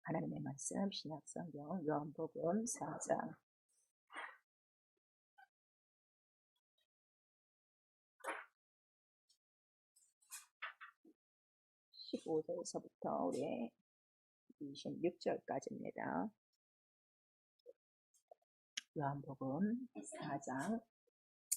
하나님의 말씀 신약성경 요한복음 4장 15절에서부터 우리 26절까지입니다. 요한복음 4장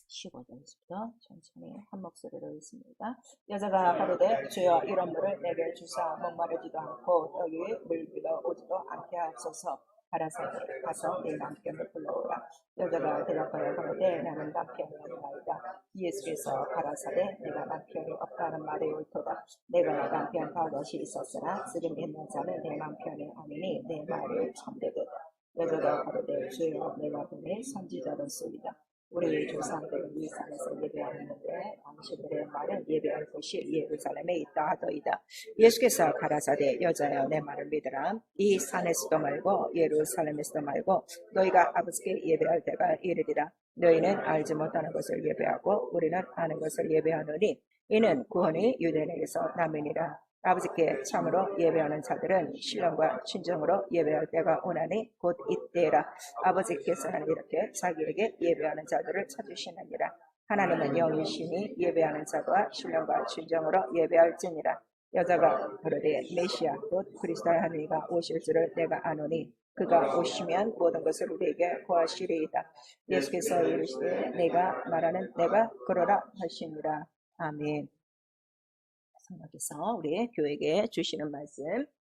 15절에서부터 천천히 한 목소리로 읽습니다. 여자가 가로되 주여 이런 물을 내게 주사 목마르지도 않고 여기 물 빌어 오지도 않게 하옵소서. 가라사대 가서 내 남편을 불러오라. 여자가 대답하여 가로되 나는 남편이 없나이다. 예수께서 가라사대 내가 남편이 없다는 말이 옳도다. 내가 남편 가롯이 있었으나 지금 있는 자는 내 남편이 아니니 내 말이 참되도다. 여자가 가로되 주여 내가 보니 선지자로소이다. 우리 조상들은 이 산에서 예배하였는데 당신들의 말은 예배할 곳이 예루살렘에 있다 하더이다. 예수께서 가라사대 여자여 내 말을 믿으라. 이 산에서도 말고 예루살렘에서도 말고 너희가 아버지께 예배할 때가 이르리라. 너희는 알지 못하는 것을 예배하고 우리는 아는 것을 예배하노니 이는 구원이 유대인에게서 남이니라. 아버지께 참으로 예배하는 자들은 신령과 친정으로 예배할 때가 오나니 곧 이때라. 아버지께서는 이렇게 자기에게 예배하는 자들을 찾으시느니라. 하나님은 영이시니 예배하는 자와 신령과 친정으로 예배할지니라. 여자가 그러되 메시아 곧 그리스도의 한 이가 오실 줄을 내가 아노니 그가 오시면 모든 것을 우리에게 구하시리이다. 예수께서 이르시되 내가 말하는 내가 그러라 하시니라. 아멘. 성령께서 우리 교회에게 주시는 말씀,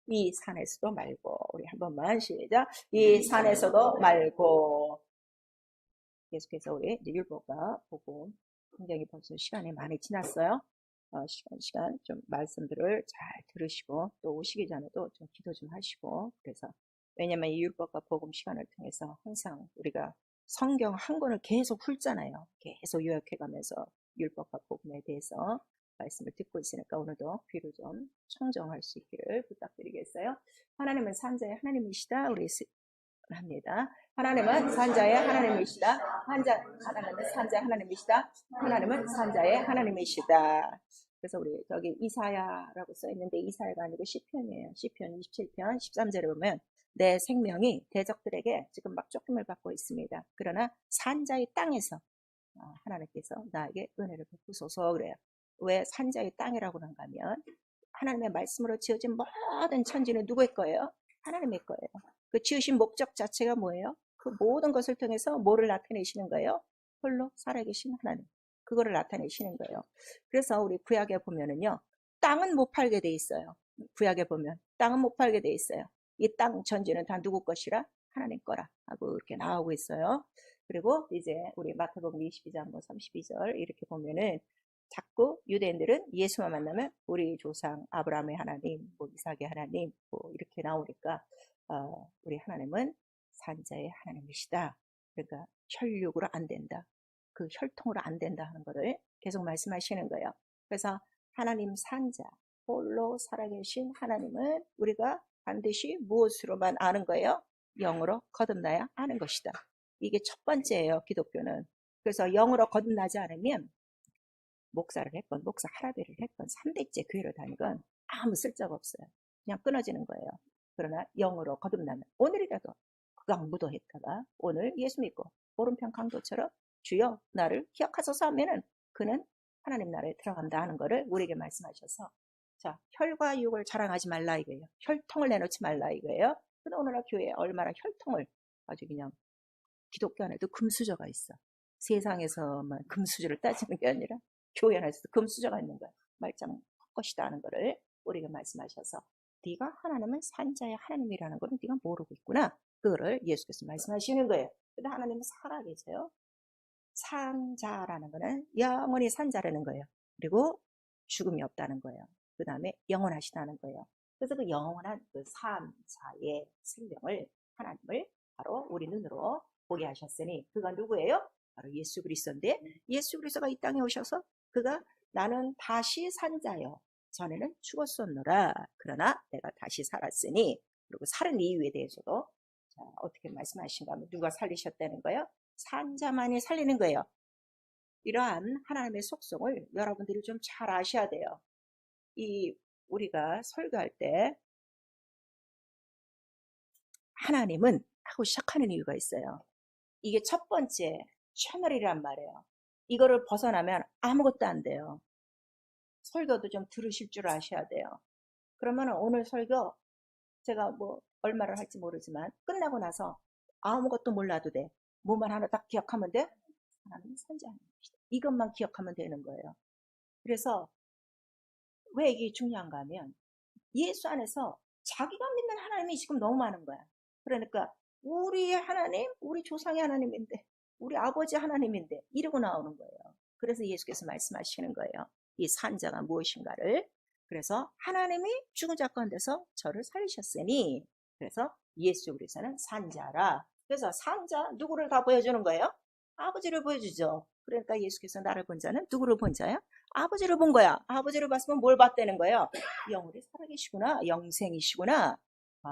이 산에서도 말고, 우리 한 번만 시작. 이 산에서도 말고. 계속해서 우리 율법과 복음, 굉장히 벌써 시간이 많이 지났어요. 시간 좀 말씀들을 잘 들으시고 또 오시기 전에도 좀 기도 좀 하시고. 그래서 왜냐면 이 율법과 복음 시간을 통해서 항상 우리가 성경 한 권을 계속 훑잖아요. 계속 요약해가면서 율법과 복음에 대해서 말씀을 듣고 있으니까 오늘도 귀를 좀 청정할 수 있기를 부탁드리겠어요. 하나님은 산자의 하나님이시다. 우리 합니다. 하나님은 산자의 하나님이시다. 하나님은 산자의 하나님이시다. 하나님은 산자의 하나님이시다. 그래서 우리 저기 이사야라고 써 있는데 이사야가 아니고 시편이에요. 시편 27편 13절에 보면 내 생명이 대적들에게 지금 막 쫓김을 받고 있습니다. 그러나 산자의 땅에서 하나님께서 나에게 은혜를 베푸소서 그래요. 왜 산자의 땅이라고 하는가 하면 하나님의 말씀으로 지어진 모든 천지는 누구의 거예요? 하나님의 거예요. 그 지으신 목적 자체가 뭐예요? 그 모든 것을 통해서 뭐를 나타내시는 거예요? 홀로 살아계신 하나님. 그거를 나타내시는 거예요. 그래서 우리 구약에 보면은요, 땅은 못 팔게 돼 있어요. 구약에 보면 땅은 못 팔게 돼 있어요. 이 땅 천지는 다 누구 것이라? 하나님 거라 하고 이렇게 나오고 있어요. 그리고 이제 우리 마태복음 22장 32절 이렇게 보면은 자꾸 유대인들은 예수만 만나면 우리 조상 아브라함의 하나님, 이삭의 하나님 이렇게 나오니까 우리 하나님은 산자의 하나님이시다. 그러니까 혈육으로 안 된다. 그 혈통으로 안 된다 하는 것을 계속 말씀하시는 거예요. 그래서 하나님 산자, 홀로 살아계신 하나님은 우리가 반드시 무엇으로만 아는 거예요? 영으로 거듭나야 아는 것이다. 이게 첫 번째예요, 기독교는. 그래서 영으로 거듭나지 않으면 목사를 했건 목사 할아버지를 했건 3대째 교회를 다니건 아무 쓸데가 없어요. 그냥 끊어지는 거예요. 그러나 영으로 거듭나면 오늘이라도 그강 무도했다가 오늘 예수 믿고 오른편 강도처럼 주여 나를 기억하소서 하면은 그는 하나님 나라에 들어간다 하는 거를 우리에게 말씀하셔서 자 혈과 육을 자랑하지 말라 이거예요. 혈통을 내놓지 말라 이거예요. 근데 오늘날 교회에 얼마나 혈통을 아주 그냥 기독교 안에도 금수저가 있어. 세상에서만 금수저를 따지는 게 아니라 교회 안에서도 금수저가 있는 거야. 말짱 헛것이다 하는 거를 우리가 말씀하셔서 네가 하나님은 산자의 하나님이라는 거는 네가 모르고 있구나. 그거를 예수께서 말씀하시는 거예요. 근데 하나님은 살아계세요. 산자라는 거는 영원히 산자라는 거예요. 그리고 죽음이 없다는 거예요. 그 다음에 영원하시다는 거예요. 그래서 그 영원한 그 산자의 생명을 하나님을 바로 우리 눈으로 보게 하셨으니 그가 누구예요? 바로 예수 그리스도인데 예수 그리스도가 이 땅에 오셔서 그가 나는 다시 산자요. 전에는 죽었었노라. 그러나 내가 다시 살았으니 그리고 살은 이유에 대해서도 자, 어떻게 말씀하신가 하면 누가 살리셨다는 거예요? 산자만이 살리는 거예요. 이러한 하나님의 속성을 여러분들이 좀 잘 아셔야 돼요. 우리가 설교할 때 하나님은 하고 시작하는 이유가 있어요. 이게 첫 번째 채널이란 말이에요. 이거를 벗어나면 아무것도 안 돼요. 설교도 좀 들으실 줄 아셔야 돼요. 그러면 오늘 설교 제가 뭐 얼마를 할지 모르지만 끝나고 나서 아무것도 몰라도 돼. 뭐만 하나 딱 기억하면 돼? 하나님 선지하는 것이다. 이것만 기억하면 되는 거예요. 그래서 왜 이게 중요한가 하면 예수 안에서 자기가 믿는 하나님이 지금 너무 많은 거야. 그러니까 우리 하나님, 우리 조상의 하나님인데, 우리 아버지 하나님인데 이러고 나오는 거예요. 그래서 예수께서 말씀하시는 거예요. 이 산자가 무엇인가를. 그래서 하나님이 죽은 자 가운데서 저를 살리셨으니, 그래서 예수 그리스도는 산자라. 그래서 산자 누구를 다 보여주는 거예요? 아버지를 보여주죠. 그러니까 예수께서 나를 본 자는 누구를 본 자야? 아버지를 본 거야. 아버지를 봤으면 뭘 봤다는 거예요? 영원히 살아계시구나, 영생이시구나,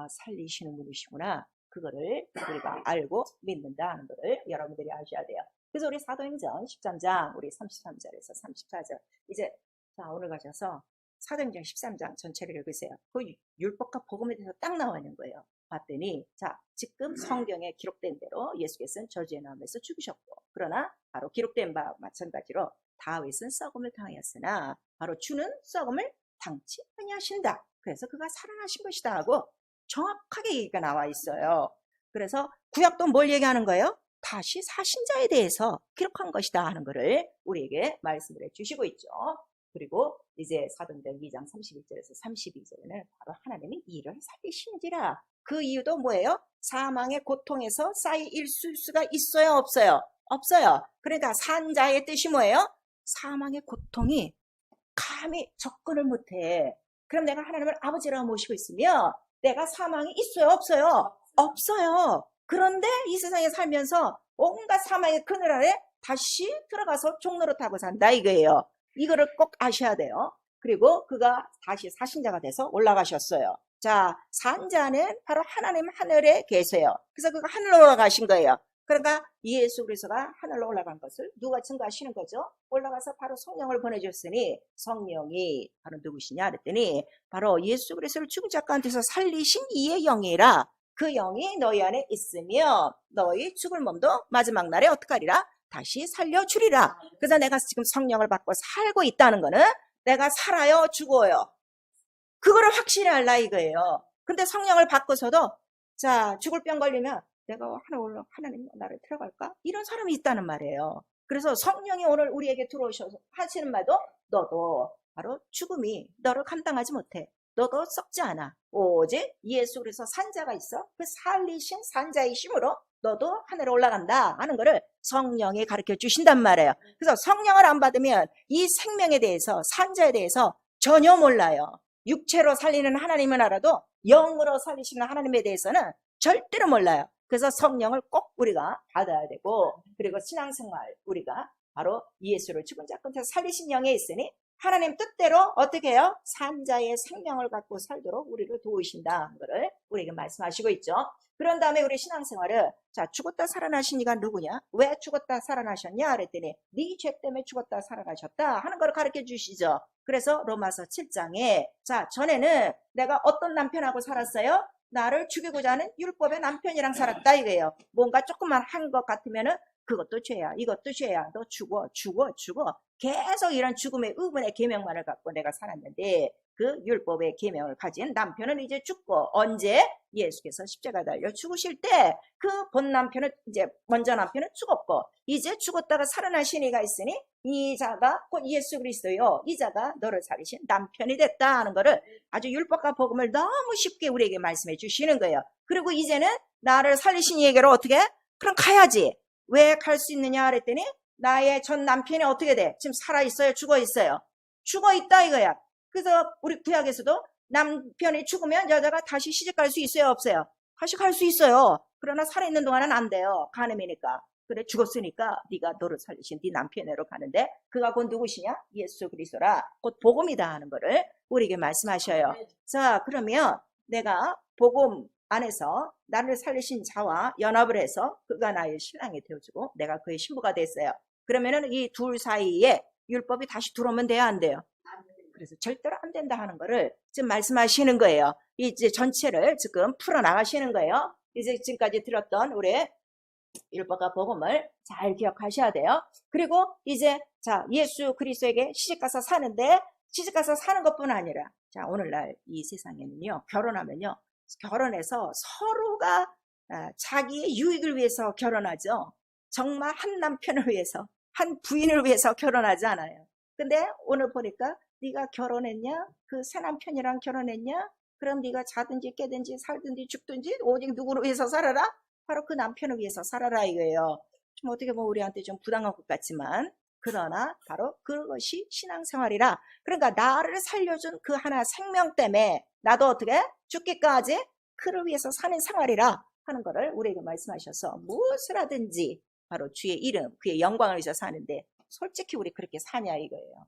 살리시는 분이시구나. 그거를 우리가 알고 믿는다 하는 거를 여러분들이 아셔야 돼요. 그래서 우리 사도행전 13장 우리 33절에서 34절 이제 자 오늘 가셔서 사도행전 13장 전체를 읽으세요. 그 율법과 복음에 대해서 딱 나와 있는 거예요. 봤더니 자 지금 성경에 기록된 대로 예수께서는 저주의 나음에서 죽으셨고, 그러나 바로 기록된 바와 마찬가지로 다윗은 썩음을 당하였으나 바로 주는 썩음을 당치 아니하신다. 그래서 그가 살아나신 것이다 하고 정확하게 얘기가 나와 있어요. 그래서 구약도 뭘 얘기하는 거예요? 다시 사신 자에 대해서 기록한 것이다 하는 것을 우리에게 말씀을 해주시고 있죠. 그리고 이제 사도행전 2장 31절에서 32절에는 바로 하나님이 이를 살리시는지라. 그 이유도 뭐예요? 사망의 고통에서 쌓일 수가 있어요, 없어요? 없어요. 그러니까 산자의 뜻이 뭐예요? 사망의 고통이 감히 접근을 못해. 그럼 내가 하나님을 아버지라고 모시고 있으며 내가 사망이 있어요, 없어요? 없어요. 그런데 이 세상에 살면서 온갖 사망의 그늘 아래 다시 들어가서 종로를 타고 산다 이거예요. 이거를 꼭 아셔야 돼요. 그리고 그가 다시 사신자가 돼서 올라가셨어요. 자, 산자는 바로 하나님 하늘에 계세요. 그래서 그가 하늘로 올라가신 거예요. 그러니까 예수 그리스도가 하늘로 올라간 것을 누가 증거하시는 거죠? 올라가서 바로 성령을 보내줬으니 성령이 바로 누구시냐 그랬더니 바로 예수 그리스도를 죽은 자 가운데서 살리신 이의 영이라. 그 영이 너희 안에 있으며 너희 죽을 몸도 마지막 날에 어떻게 하리라? 다시 살려주리라. 그래서 내가 지금 성령을 받고 살고 있다는 거는 내가 살아요, 죽어요? 그거를 확실히 알라 이거예요. 근데 성령을 받고서도 자 죽을 병 걸리면 내가 하나님 나를 들어갈까? 이런 사람이 있다는 말이에요. 그래서 성령이 오늘 우리에게 들어오셔서 하시는 말도 너도 바로 죽음이 너를 감당하지 못해. 너도 썩지 않아. 오직 예수 그리스도 산자가 있어. 그 살리신 산자이심으로 너도 하늘에 올라간다 하는 거를 성령이 가르쳐 주신단 말이에요. 그래서 성령을 안 받으면 이 생명에 대해서 산자에 대해서 전혀 몰라요. 육체로 살리는 하나님은 알아도 영으로 살리시는 하나님에 대해서는 절대로 몰라요. 그래서 성령을 꼭 우리가 받아야 되고, 그리고 신앙생활 우리가 바로 예수를 죽은 자 가운데서 살리신 영에 있으니 하나님 뜻대로 어떻게 해요? 산자의 생명을 갖고 살도록 우리를 도우신다는 것을 우리에게 말씀하시고 있죠. 그런 다음에 우리 신앙생활을 자 죽었다 살아나신 이가 누구냐? 왜 죽었다 살아나셨냐? 그랬더니 네 죄 때문에 죽었다 살아나셨다 하는 걸 가르쳐 주시죠. 그래서 로마서 7장에 자 전에는 내가 어떤 남편하고 살았어요? 나를 죽이고자 하는 율법의 남편이랑 살았다 이거예요. 뭔가 조금만 한 것 같으면은 그것도 죄야, 이것도 죄야, 너 죽어. 계속 이런 죽음의 의문의 계명만을 갖고 내가 살았는데 그 율법의 계명을 가진 남편은 이제 죽고, 언제? 예수께서 십자가 달려 죽으실 때 그 본 남편은 이제 먼저 남편은 죽었고 이제 죽었다가 살아나신 이가 있으니 이 자가 곧 예수 그리스도요. 이 자가 너를 살리신 남편이 됐다 하는 거를 아주 율법과 복음을 너무 쉽게 우리에게 말씀해 주시는 거예요. 그리고 이제는 나를 살리신 이에게로 어떻게? 그럼 가야지. 왜 갈 수 있느냐 그랬더니 나의 전 남편이 어떻게 돼? 지금 살아있어요? 죽어있어요? 죽어있다 이거야. 그래서 우리 구약에서도 남편이 죽으면 여자가 다시 시집갈 수 있어요? 없어요? 다시 갈 수 있어요. 그러나 살아있는 동안은 안 돼요. 간음이니까. 그래 죽었으니까 네가 너를 살리신 네 남편으로 가는데 그가 곧 누구시냐? 예수 그리스도라. 곧 복음이다 하는 거를 우리에게 말씀하셔요. 자 그러면 내가 복음 안에서 나를 살리신 자와 연합을 해서 그가 나의 신랑이 되어주고 내가 그의 신부가 됐어요. 그러면은 이 둘 사이에 율법이 다시 들어오면 돼야 안 돼요? 그래서 절대로 안 된다 하는 거를 지금 말씀하시는 거예요. 이제 전체를 지금 풀어나가시는 거예요. 이제 지금까지 들었던 우리 율법과 복음을 잘 기억하셔야 돼요. 그리고 이제 자 예수 그리스도에게 시집가서 사는데 시집가서 사는 것뿐 아니라 자 오늘날 이 세상에는요 결혼하면요 결혼해서 서로가 자기의 유익을 위해서 결혼하죠. 정말 한 남편을 위해서 한 부인을 위해서 결혼하지 않아요. 근데 오늘 보니까 네가 결혼했냐? 그 새 남편이랑 결혼했냐? 그럼 네가 자든지 깨든지 살든지 죽든지 오직 누구를 위해서 살아라? 바로 그 남편을 위해서 살아라 이거예요. 좀 어떻게 보면 우리한테 좀 부당한 것 같지만 그러나 바로 그것이 신앙생활이라. 그러니까 나를 살려준 그 하나 생명 때문에 나도 어떻게 죽기까지 그를 위해서 사는 생활이라 하는 것을 우리에게 말씀하셔서 무엇을 하든지 바로 주의 이름 그의 영광을 위해서 사는데 솔직히 우리 그렇게 사냐 이거예요.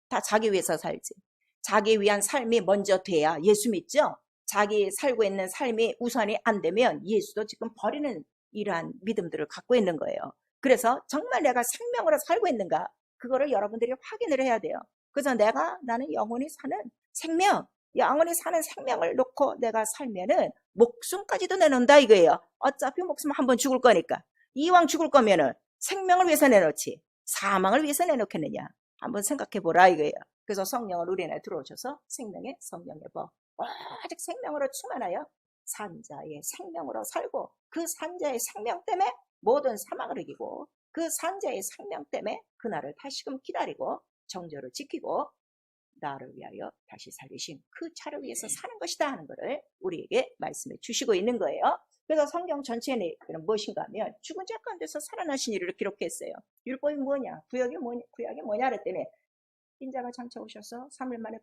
다 자기 위해서 살지. 자기 위한 삶이 먼저 돼야 예수 믿죠. 자기 살고 있는 삶이 우선이 안 되면 예수도 지금 버리는 이러한 믿음들을 갖고 있는 거예요. 그래서 정말 내가 생명으로 살고 있는가 그거를 여러분들이 확인을 해야 돼요. 그래서 나는 영원히 사는 생명 영원히 사는 생명을 놓고 내가 살면은 목숨까지도 내놓는다 이거예요. 어차피 목숨 한번 죽을 거니까 이왕 죽을 거면은 생명을 위해서 내놓지 사망을 위해서 내놓겠느냐 한번 생각해 보라 이거예요. 그래서 성령을 우리 안에 들어오셔서 생명의 성령의 법 오직 생명으로 충만하여 산자의 생명으로 살고 그 산자의 생명 때문에 모든 사망을 이기고 그 산자의 생명 때문에 그날을 다시금 기다리고 정죄를 지키고 나를 위하여 다시 살리신 그 차를 위해서 사는 것이다 하는 것을 우리에게 말씀해 주시고 있는 거예요. 그래서 성경 전체의 내용은 무엇인가 하면 죽은 자 가운데서 살아나신 이를 기록했어요. 율법이 뭐냐 구약이 뭐냐 그랬더니 인자가 장차 오셔서 3일 만에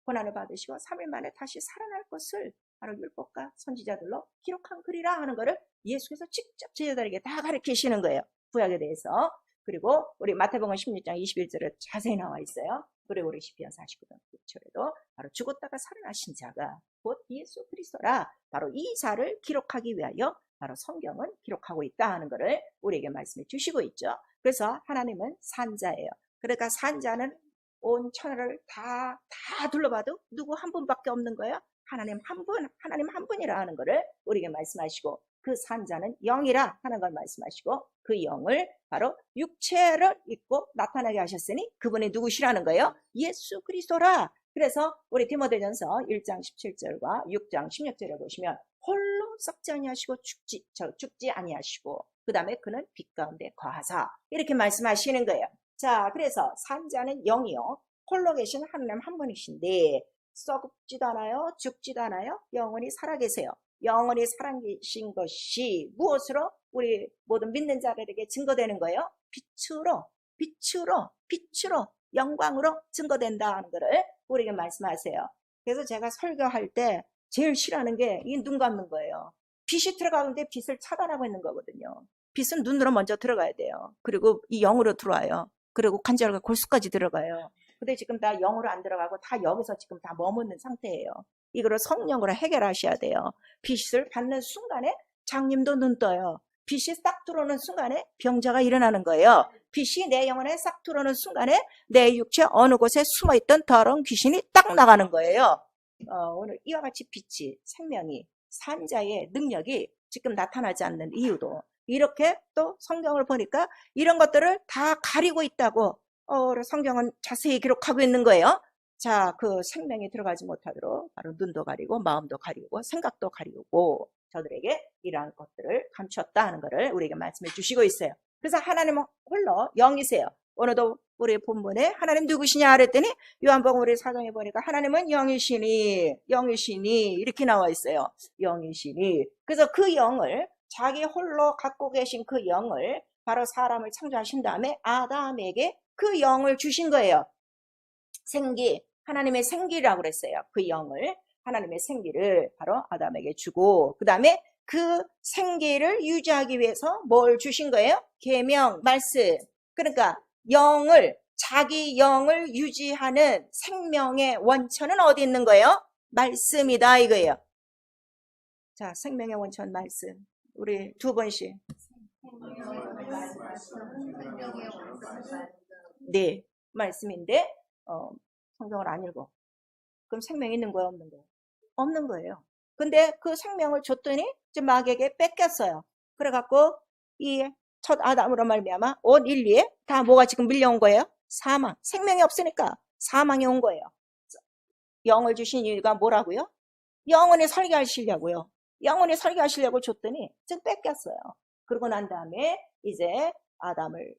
고난을 받으시고 3일 만에 다시 살아날 것을 바로 율법과 선지자들로 기록한 글이라 하는 것을 예수께서 직접 제자들에게 다 가르치시는 거예요. 구약에 대해서. 그리고 우리 마태복음 16장 21절에 자세히 나와 있어요. 그리고 우리 시편 49편 9절에도 바로 죽었다가 살아나신 자가 곧 예수 그리스도라 바로 이 자를 기록하기 위하여 바로 성경은 기록하고 있다 하는 것을 우리에게 말씀해 주시고 있죠. 그래서 하나님은 산자예요. 그러니까 산자는 온 천하를 다 둘러봐도 누구 한 분밖에 없는 거예요. 하나님 한 분이라 하는 것을 우리에게 말씀하시고 그 산자는 영이라 하는 걸 말씀하시고 그 영을 바로 육체를 입고 나타나게 하셨으니 그분이 누구시라는 거예요? 예수 그리스도라. 그래서 우리 디모데전서 1장 17절과 6장 16절에 보시면 홀로 썩지 아니하시고 죽지 아니하시고 그 다음에 그는 빛 가운데 거하사 이렇게 말씀하시는 거예요. 자, 그래서 산자는 영이요. 홀로 계신 하나님 한 분이신데 썩지도 않아요. 죽지도 않아요. 영원히 살아계세요. 영원히 살아계신 것이 무엇으로 우리 모든 믿는 자들에게 증거되는 거예요? 빛으로 영광으로 증거된다 하는 것을 우리에게 말씀하세요. 그래서 제가 설교할 때 제일 싫어하는 게 이 눈 감는 거예요. 빛이 들어가는데 빛을 차단하고 있는 거거든요. 빛은 눈으로 먼저 들어가야 돼요. 그리고 이 영으로 들어와요. 그리고 관절과 골수까지 들어가요. 근데 지금 다 영으로 안 들어가고 다 여기서 지금 다 머무는 상태예요. 이거를 성령으로 해결하셔야 돼요. 빛을 받는 순간에 장님도 눈 떠요. 빛이 싹 들어오는 순간에 병자가 일어나는 거예요. 빛이 내 영혼에 싹 들어오는 순간에 내 육체 어느 곳에 숨어있던 더러운 귀신이 딱 나가는 거예요. 오늘 이와 같이 빛이 생명이 산자의 능력이 지금 나타나지 않는 이유도 이렇게 또 성경을 보니까 이런 것들을 다 가리고 있다고 성경은 자세히 기록하고 있는 거예요. 자, 그 생명이 들어가지 못하도록 바로 눈도 가리고 마음도 가리고 생각도 가리고 저들에게 이러한 것들을 감추었다 하는 것을 우리에게 말씀해 주시고 있어요. 그래서 하나님은 홀로 영이세요. 오늘도 우리 본문에 하나님 누구시냐 그랬더니 요한복음 우리 사정에 보니까 하나님은 영이시니 이렇게 나와 있어요. 영이시니. 그래서 그 영을 자기 홀로 갖고 계신 그 영을 바로 사람을 창조하신 다음에 아담에게 그 영을 주신 거예요. 생기, 하나님의 생기라고 그랬어요. 그 영을, 하나님의 생기를 바로 아담에게 주고 그 다음에 그 생기를 유지하기 위해서 뭘 주신 거예요? 계명, 말씀. 그러니까 자기 영을 유지하는 생명의 원천은 어디 있는 거예요? 말씀이다 이거예요. 자, 생명의 원천 말씀. 우리 두 번씩. 네, 말씀인데 성경을 안 읽어. 그럼 생명이 있는 거야 없는 거야? 없는 거예요. 근데 그 생명을 줬더니 이제 마귀에게 뺏겼어요. 그래갖고 이 첫 아담으로 말미암아 온 인류에 다 뭐가 지금 밀려온 거예요? 사망. 생명이 없으니까 사망이 온 거예요. 영을 주신 이유가 뭐라고요? 영원히 살게 하시려고요. 영원히 살게 하시려고 줬더니 지금 뺏겼어요. 그러고 난 다음에 이제 아담을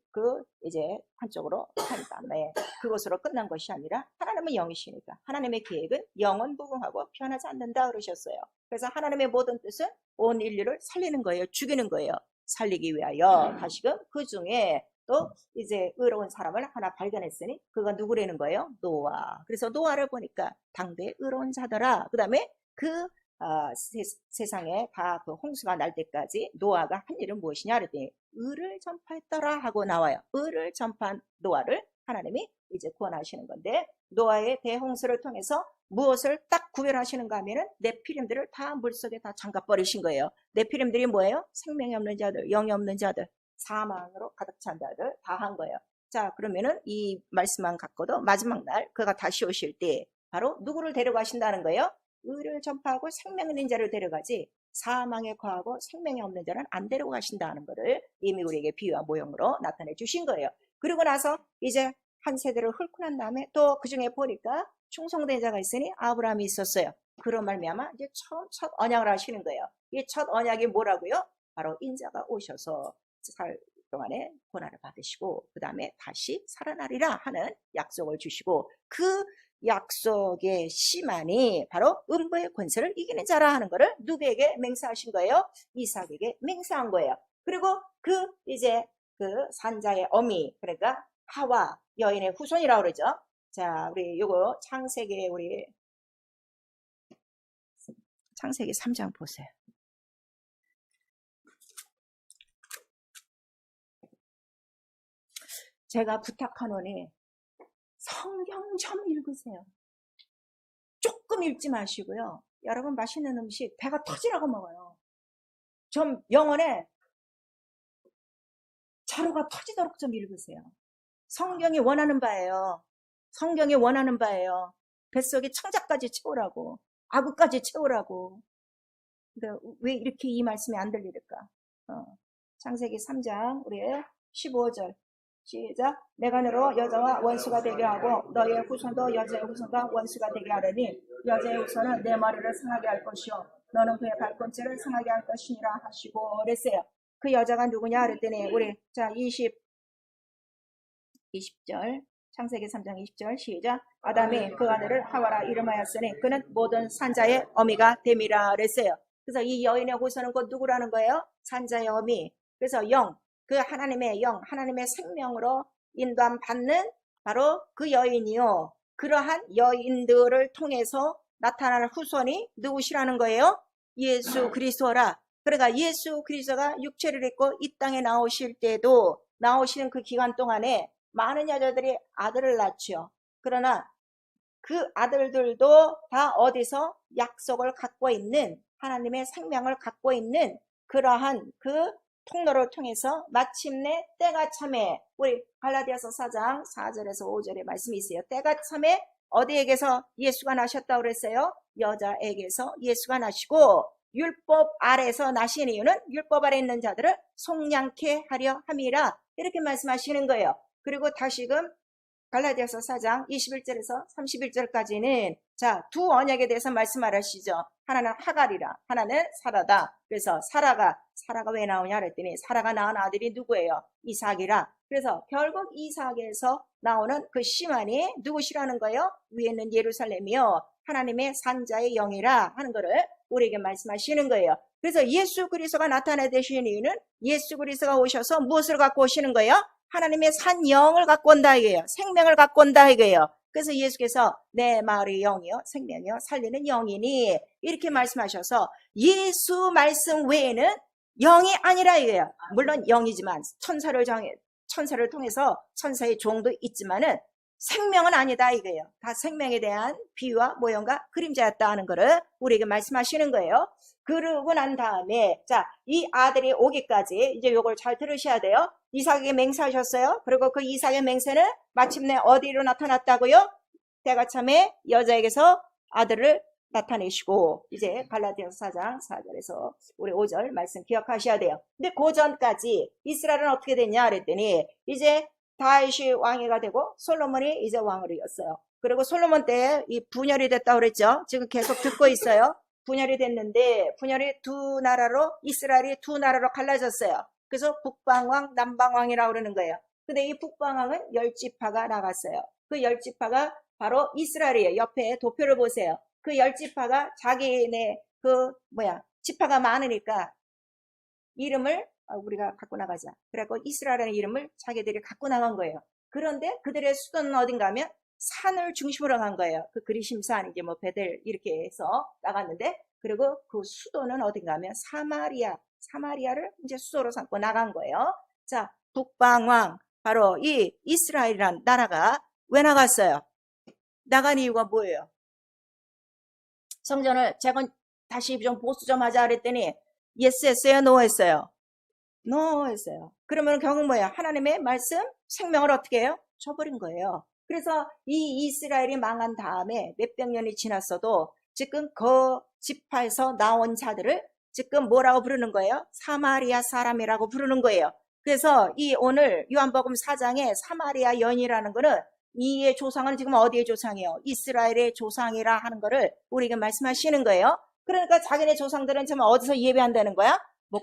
이제 한쪽으로 한 다음에 그것으로 끝난 것이 아니라 하나님은 영이시니까 하나님의 계획은 영원 무궁하고 변하지 않는다 그러셨어요. 그래서 하나님의 모든 뜻은 온 인류를 살리는 거예요. 죽이는 거예요. 살리기 위하여. 다시금 그 중에 또 이제 의로운 사람을 하나 발견했으니 그가 누구라는 거예요? 노아. 그래서 노아를 보니까 당대의 의로운 자더라. 그 다음에 세상에 다 그 홍수가 날 때까지 노아가 한 일은 무엇이냐 그랬더니 의를 전파했더라 하고 나와요. 의를 전파한 노아를 하나님이 이제 구원하시는 건데 노아의 대홍수를 통해서 무엇을 딱 구별하시는가 하면은 네피림들을 다 물속에 다 잠가버리신 거예요. 네피림들이 뭐예요? 생명이 없는 자들, 영이 없는 자들, 사망으로 가득 찬 자들 다 한 거예요. 자, 그러면은 이 말씀만 갖고도 마지막 날 그가 다시 오실 때 바로 누구를 데려가신다는 거예요? 의를 전파하고 생명 있는 자를 데려가지 사망에 거하고 생명이 없는 자는 안 데려가신다는 것을 이미 우리에게 비유와 모형으로 나타내 주신 거예요. 그리고 나서 이제 한 세대를 훑고 난 다음에 또 그중에 보니까 충성된 자가 있으니 아브라함이 있었어요. 그런 말미암아 이제 처음 첫 언약을 하시는 거예요. 이 첫 언약이 뭐라고요? 바로 인자가 오셔서 살 동안에 고난을 받으시고 그 다음에 다시 살아나리라 하는 약속을 주시고 그 약속의 씨만이 바로 음부의 권세를 이기는 자라 하는 것을 누구에게 맹세하신 거예요? 이삭에게 맹세한 거예요. 그리고 이제 그 산자의 어미 그러니까 하와 여인의 후손이라고 그러죠. 자, 우리 요거 창세기 3장 보세요. 제가 부탁하노니 성경 좀 읽으세요. 조금 읽지 마시고요. 여러분 맛있는 음식 배가 터지라고 먹어요. 좀 영혼에 자루가 터지도록 좀 읽으세요. 성경이 원하는 바예요. 성경이 원하는 바예요. 뱃속에 청자까지 채우라고, 아구까지 채우라고. 근데 왜 이렇게 이 말씀이 안 들릴까? 창세기 3장 우리 15절 시작. 내가 너로 여자와 원수가 되게 하고 너의 후손도 여자의 후손과 원수가 되게 하려니 여자의 후손은 내 머리를 상하게 할 것이요 너는 그의 발꿈치를 상하게 할 것이니라 하시고 그랬어요. 그 여자가 누구냐 그랬더니 우리 자 20절 창세기 3장 20절 시작. 아담이 그 아내를 하와라 이름하였으니 그는 모든 산자의 어미가 됨이라 그랬어요. 그래서 이 여인의 후손은 곧 누구라는 거예요? 산자의 어미. 그래서 영, 그 하나님의 영, 하나님의 생명으로 인도함 받는 바로 그 여인이요. 그러한 여인들을 통해서 나타나는 후손이 누구시라는 거예요? 예수 그리스도라. 그러니까 예수 그리스도가 육체를 입고 이 땅에 나오실 때도 나오시는 그 기간 동안에 많은 여자들이 아들을 낳죠. 그러나 그 아들들도 다 어디서 약속을 갖고 있는 하나님의 생명을 갖고 있는 그러한 그 통로를 통해서 마침내 때가 참에 우리 갈라디아서 4장 4절에서 5절에 말씀이 있어요. 때가 참에 어디에게서 예수가 나셨다고 그랬어요? 여자에게서 예수가 나시고 율법 아래에서 나신 이유는 율법 아래 있는 자들을 속량케 하려 함이라 이렇게 말씀하시는 거예요. 그리고 다시금 갈라디아서 4장 21절에서 31절까지는 자, 두 언약에 대해서 말씀하시죠. 하나는 하갈이라, 하나는 사라다. 그래서 사라가 왜 나오냐 그랬더니 사라가 낳은 아들이 누구예요? 이삭이라. 그래서 결국 이삭에서 나오는 그 씨만이 누구시라는 거예요? 위에 있는 예루살렘이요. 하나님의 산자의 영이라 하는 거를 우리에게 말씀하시는 거예요. 그래서 예수 그리스도가 나타내시는 이유는 예수 그리스도가 오셔서 무엇을 갖고 오시는 거예요? 하나님의 산 영을 갖고 온다 이거예요. 생명을 갖고 온다 이거예요. 그래서 예수께서 내 마을의 영이요 생명이요 살리는 영이니 이렇게 말씀하셔서 예수 말씀 외에는 영이 아니라 이거예요. 물론 영이지만 천사를 통해서 천사의 종도 있지만은 생명은 아니다 이거예요. 다 생명에 대한 비유와 모형과 그림자였다 하는 거를 우리에게 말씀하시는 거예요. 그러고 난 다음에 자, 이 아들이 오기까지 이제 요걸 잘 들으셔야 돼요. 이삭에게 맹세하셨어요. 그리고 그 이삭의 맹세는 마침내 어디로 나타났다고요? 때가 참에 여자에게서 아들을 나타내시고 이제 갈라디아서 4장 4절에서 우리 5절 말씀 기억하셔야 돼요. 근데 그 전까지 이스라엘은 어떻게 됐냐 그랬더니 이제 다윗이 왕위가 되고 솔로몬이 이제 왕을 이었어요. 그리고 솔로몬 때 이 분열이 됐다고 그랬죠. 지금 계속 듣고 있어요. 분열이 됐는데 분열이 두 나라로 이스라엘이 두 나라로 갈라졌어요. 그래서 북방왕 남방왕이라고 그러는 거예요. 근데 이 북방왕은 10지파가 나갔어요. 그 10지파가 바로 이스라엘이에요. 옆에 도표를 보세요. 그 10지파가 자기네 지파가 많으니까 이름을 우리가 갖고 나가자. 그래갖고 이스라엘의 이름을 자기들이 갖고 나간 거예요. 그런데 그들의 수도는 어딘가 하면 산을 중심으로 간 거예요. 그 그리심산 이제 뭐 베델 이렇게 해서 나갔는데 그리고 그 수도는 어딘가 하면 사마리아를 이제 수도로 삼고 나간 거예요. 자, 북방왕 바로 이 이스라엘이란 나라가 왜 나갔어요? 나간 이유가 뭐예요? 성전을 제가 다시 좀 보수 좀 하자 그랬더니 예스 했어요? 노 했어요? 노 했어요. 그러면 결국 뭐야? 하나님의 말씀 생명을 어떻게 해요? 줘버린 거예요. 그래서 이 이스라엘이 망한 다음에 몇백 년이 지났어도 지금 그 지파에서 나온 자들을 지금 뭐라고 부르는 거예요? 사마리아 사람이라고 부르는 거예요. 그래서 이 오늘 요한복음 4장에 사마리아 여인이라는 거는 이의 조상은 지금 어디의 조상이에요? 이스라엘의 조상이라 하는 거를 우리에게 말씀하시는 거예요. 그러니까 자기네 조상들은 지금 어디서 예배한다는 거야? 뭐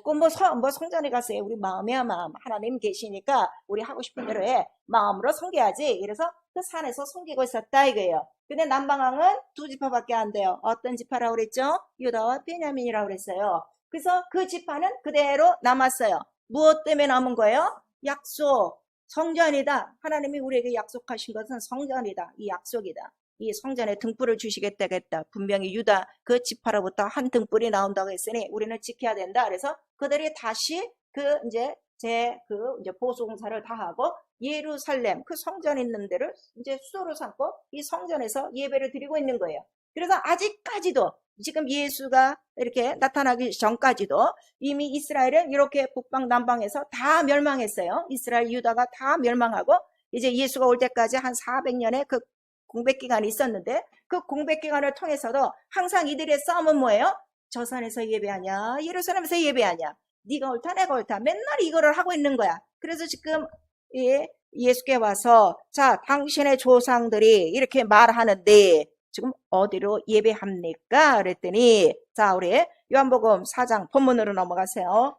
성전에 갔어요. 우리 마음이야 마음. 하나님 계시니까 우리 하고 싶은 대로 해. 마음으로 섬겨야지. 이래서 그 산에서 섬기고 있었다 이거예요. 근데 남방왕은 두 지파밖에 안 돼요. 어떤 지파라고 그랬죠? 유다와 베냐민이라고 그랬어요. 그래서 그 지파는 그대로 남았어요. 무엇 때문에 남은 거예요? 약속. 성전이다. 하나님이 우리에게 약속하신 것은 성전이다. 이 약속이다. 이 성전에 등불을 주시겠다겠다. 분명히 유다 그 지파로부터 한 등불이 나온다고 했으니 우리는 지켜야 된다. 그래서 그들이 다시 이제 보수공사를 다 하고 예루살렘 그 성전 있는 데를 이제 수도로 삼고 이 성전에서 예배를 드리고 있는 거예요. 그래서 아직까지도 지금 예수가 이렇게 나타나기 전까지도 이미 이스라엘은 이렇게 북방 남방에서 다 멸망했어요. 이스라엘 유다가 다 멸망하고 이제 예수가 올 때까지 한 400년의 그 공백기간이 있었는데 그 공백기간을 통해서도 항상 이들의 싸움은 뭐예요? 저 산에서 예배하냐 예루살렘에서 예배하냐 네가 옳다 내가 옳다 맨날 이거를 하고 있는 거야. 그래서 지금 예수께 와서 자 당신의 조상들이 이렇게 말하는데 지금 어디로 예배합니까? 그랬더니 자 우리 요한복음 4장 본문으로 넘어가세요.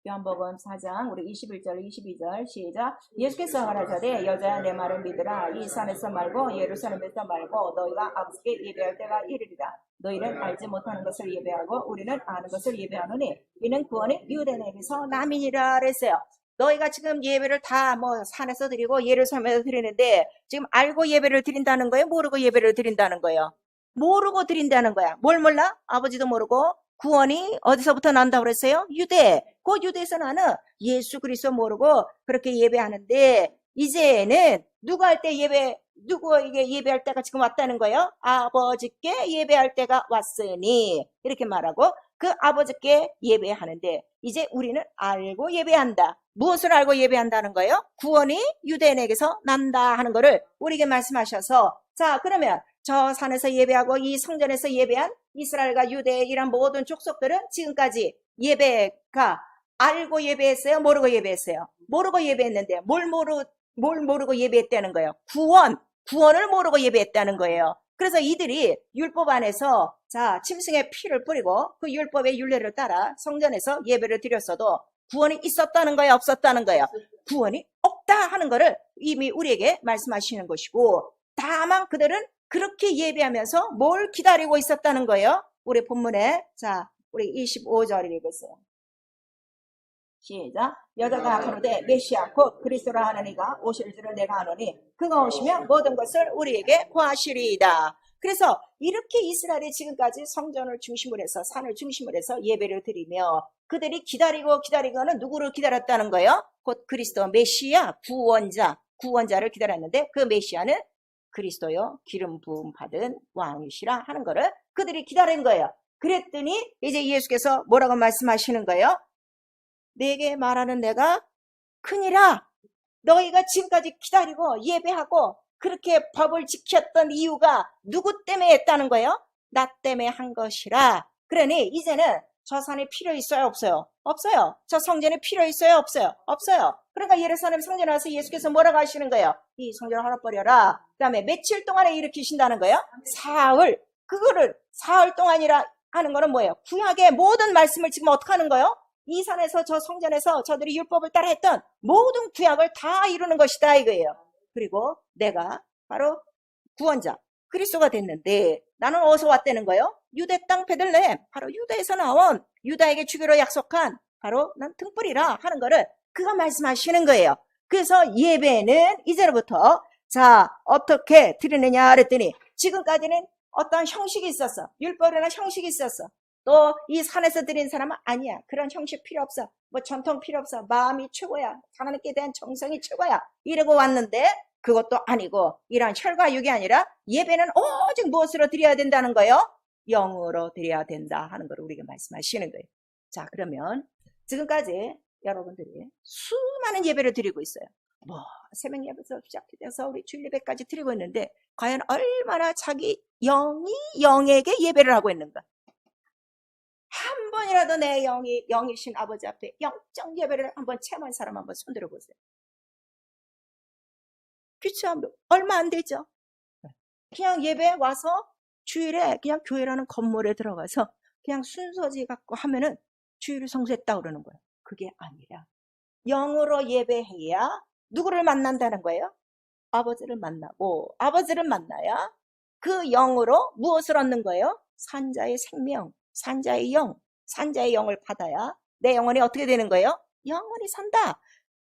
요한복음 4장 우리 21절 22절 시작. 예수께서 가라사대 여자야 내 말을 믿으라. 이 산에서 말고 예루살렘에서 말고 너희가 아버지께 예배할 때가 이르리라. 너희는 알지 못하는 것을 예배하고 우리는 아는 것을 예배하노니 이는 구원이 유대인에게서 남이니라 그랬어요. 너희가 지금 예배를 다 산에서 드리고 예루살렘에서 드리는데 지금 알고 예배를 드린다는 거예요? 모르고 예배를 드린다는 거예요? 모르고 드린다는 거야. 뭘 몰라? 아버지도 모르고 구원이 어디서부터 난다고 그랬어요? 유대. 그 유대에서 나는 예수 그리스도 모르고 그렇게 예배하는데 이제는 누구에게 예배할 때가 지금 왔다는 거예요? 아버지께 예배할 때가 왔으니 이렇게 말하고 그 아버지께 예배하는데 이제 우리는 알고 예배한다. 무엇을 알고 예배한다는 거예요? 구원이 유대인에게서 난다 하는 거를 우리에게 말씀하셔서 자 그러면 저 산에서 예배하고 이 성전에서 예배한 이스라엘과 유대 이런 모든 족속들은 지금까지 예배가 알고 예배했어요? 모르고 예배했어요? 모르고 예배했는데 뭘 모르고 예배했다는 거예요? 구원을 모르고 예배했다는 거예요. 그래서 이들이 율법 안에서 자 짐승의 피를 뿌리고 그 율법의 율례를 따라 성전에서 예배를 드렸어도 구원이 있었다는 거예요? 없었다는 거예요? 구원이 없다 하는 거를 이미 우리에게 말씀하시는 것이고 다만 그들은 그렇게 예배하면서 뭘 기다리고 있었다는 거예요? 우리 본문에 자 우리 25절 읽었어요. 시작. 여자가 가로되 메시아 곧 그리스도라 하는 이가 오실 줄을 내가 아노니 그가 오시면 모든 것을 우리에게 구하시리이다. 그래서 이렇게 이스라엘이 지금까지 성전을 중심으로 해서 산을 중심으로 해서 예배를 드리며 그들이 기다리고는 누구를 기다렸다는 거예요? 곧 그리스도 메시아 구원자를 기다렸는데 그 메시아는 그리스도요 기름 부음 받은 왕이시라 하는 거를 그들이 기다린 거예요. 그랬더니 이제 예수께서 뭐라고 말씀하시는 거예요? 내게 말하는 내가 크니라. 너희가 지금까지 기다리고 예배하고 그렇게 법을 지켰던 이유가 누구 때문에 했다는 거예요? 나 때문에 한 것이라. 그러니 이제는 저 산에 필요 있어요? 없어요? 없어요. 저 성전에 필요 있어요? 없어요? 없어요. 그러니까 예루살렘 성전에 와서 예수께서 뭐라고 하시는 거예요? 이 성전을 헐어버려라. 그 다음에 며칠 동안에 일으키신다는 거예요? 사흘. 그거를 사흘 동안이라 하는 거는 뭐예요? 구약의 모든 말씀을 지금 어떻게 하는 거예요? 이 산에서 저 성전에서 저들이 율법을 따라 했던 모든 구약을 다 이루는 것이다 이거예요. 그리고 내가 바로 구원자 그리스도가 됐는데 나는 어디서 왔다는 거예요? 유대 땅 베들레헴, 바로 유다에서 나온 유다에게 주기로 약속한 바로 난 등불이라 하는 거를 그가 말씀하시는 거예요. 그래서 예배는 이제부터 자 어떻게 드리느냐 그랬더니 지금까지는 어떤 형식이 있었어. 율법이나 형식이 있었어. 또 이 산에서 드린 사람은 아니야. 그런 형식 필요 없어. 뭐 전통 필요 없어. 마음이 최고야. 하나님께 대한 정성이 최고야. 이러고 왔는데 그것도 아니고 이런 혈과 육이 아니라 예배는 오직 무엇으로 드려야 된다는 거예요? 영으로 드려야 된다 하는 걸 우리에게 말씀하시는 거예요. 자, 그러면 지금까지 여러분들이 수많은 예배를 드리고 있어요. 뭐 새벽 예배부터 시작해서 우리 주일 예배까지 드리고 있는데 과연 얼마나 자기 영이 영에게 예배를 하고 있는가? 한 번이라도 내 영이신 아버지 앞에 영적 예배를 한번 체험한 사람 한번 손들어 보세요. 그렇죠? 얼마 안 되죠? 그냥 예배 와서 주일에 그냥 교회라는 건물에 들어가서 그냥 순서지 갖고 하면은 주일을 성수했다 그러는 거예요. 그게 아니라 영으로 예배해야 누구를 만난다는 거예요? 아버지를 만나고 아버지를 만나야 그 영으로 무엇을 얻는 거예요? 산자의 생명, 산자의 영, 산자의 영을 받아야 내 영혼이 어떻게 되는 거예요? 영원히 산다.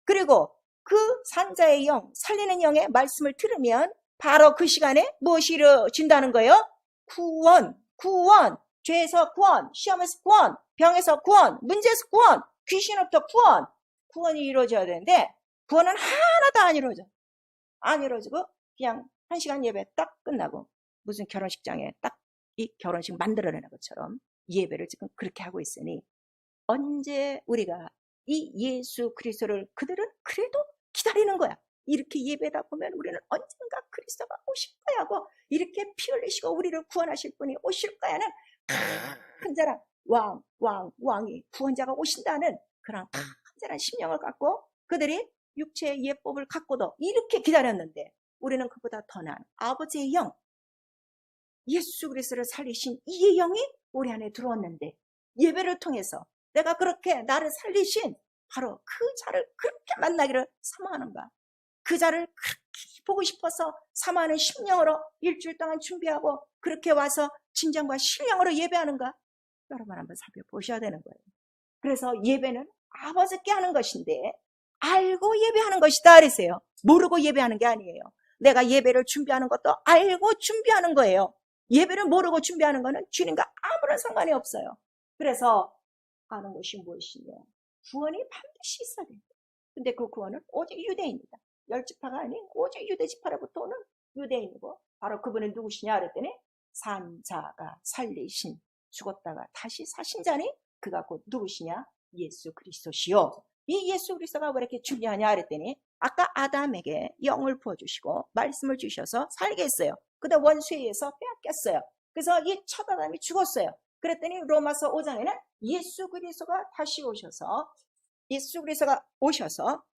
그리고 그 산자의 영, 살리는 영의 말씀을 들으면 바로 그 시간에 무엇이 이루어진다는 거예요? 구원, 구원, 죄에서 구원, 시험에서 구원, 병에서 구원, 문제에서 구원, 귀신으로부터 구원, 구원이 이루어져야 되는데 구원은 하나도 안 이루어져. 안 이루어지고 그냥 1시간 예배 딱 끝나고 무슨 결혼식장에 딱 이 결혼식 만들어내는 것처럼 예배를 지금 그렇게 하고 있으니 언제 우리가 이 예수 그리스도를 그들은 그래도 기다리는 거야. 이렇게 예배다 보면 우리는 언젠가 그리스도가 오실 거야 하고 이렇게 피 흘리시고 우리를 구원하실 분이 오실 거야는 큰 자랑 왕이 구원자가 오신다는 그런 큰자란 심령을 갖고 그들이 육체의 예법을 갖고도 이렇게 기다렸는데 우리는 그보다 더 나은 아버지의 영 예수 그리스도를 살리신 이 영이 우리 안에 들어왔는데 예배를 통해서 내가 그렇게 나를 살리신 바로 그 자를 그렇게 만나기를 사모하는가? 그 자를 그렇게 보고 싶어서 사모하는 심령으로 일주일 동안 준비하고 그렇게 와서 진정과 신령으로 예배하는가? 여러분 한번 살펴보셔야 되는 거예요. 그래서 예배는 아버지께 하는 것인데 알고 예배하는 것이다 그랬어요. 모르고 예배하는 게 아니에요. 내가 예배를 준비하는 것도 알고 준비하는 거예요. 예배를 모르고 준비하는 거는 주님과 아무런 상관이 없어요. 그래서 하는 것이 무엇이냐? 구원이 반드시 있어야 돼요. 근데 그 구원은 오직 유대인이다. 10지파가 아닌 오직 유대지파로부터 오는 유대인이고 바로 그분은 누구시냐 그랬더니 산자가 살리신 죽었다가 다시 사신 자니 그가 곧 누구시냐? 예수 그리스도시요. 이 예수 그리스도가 왜 이렇게 중요하냐 그랬더니 아까 아담에게 영을 부어주시고 말씀을 주셔서 살게 했어요. 근데 원수에 의해서 빼앗겼어요. 그래서 이 첫 아담이 죽었어요. 그랬더니 로마서 5장에는 예수 그리스도가 다시 오셔서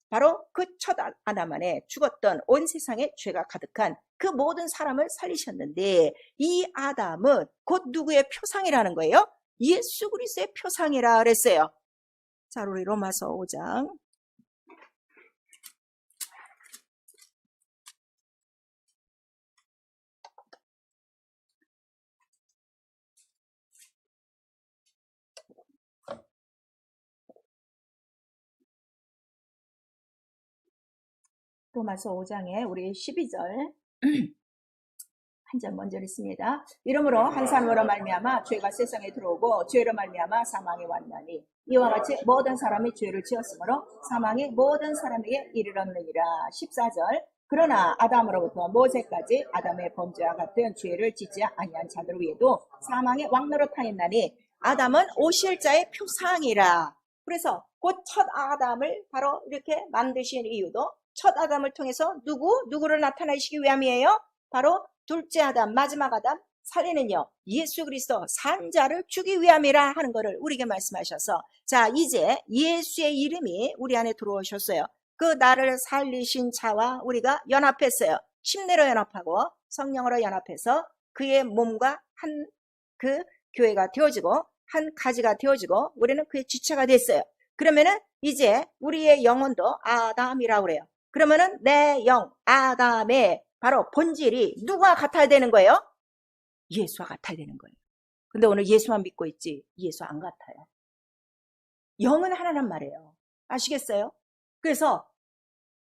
바로 그 첫 아담 안에 죽었던 온 세상에 죄가 가득한 그 모든 사람을 살리셨는데 이 아담은 곧 누구의 표상이라는 거예요? 예수 그리스도의 표상이라 그랬어요. 자, 우리 로마서 5장 로마서 5장에 우리 12절 한 절 먼저 읽습니다. 이러므로 한 사람으로 말미암아 죄가 세상에 들어오고 죄로 말미암아 사망이 왔나니 이와 같이 모든 사람이 죄를 지었으므로 사망이 모든 사람에게 이르렀느니라. 14절 그러나 아담으로부터 모세까지 아담의 범죄와 같은 죄를 짓지 아니한 자들 위에도 사망의 왕노릇하였나니 아담은 오실 자의 표상이라. 그래서 곧 첫 아담을 바로 이렇게 만드신 이유도 첫 아담을 통해서 누구를 나타내시기 위함이에요? 바로 둘째 아담, 마지막 아담, 살리는요, 예수 그리스도 산자를 주기 위함이라 하는 것을 우리에게 말씀하셔서, 자, 이제 예수의 이름이 우리 안에 들어오셨어요. 그 나를 살리신 자와 우리가 연합했어요. 침례로 연합하고 성령으로 연합해서 그의 몸과 한 그 교회가 되어지고 한 가지가 되어지고 우리는 그의 지체가 됐어요. 그러면은 이제 우리의 영혼도 아담이라고 그래요. 그러면은 내 영 아담의 바로 본질이 누가 같아야 되는 거예요? 예수와 같아야 되는 거예요. 근데 오늘 예수만 믿고 있지 예수 안 같아요. 영은 하나란 말이에요. 아시겠어요? 그래서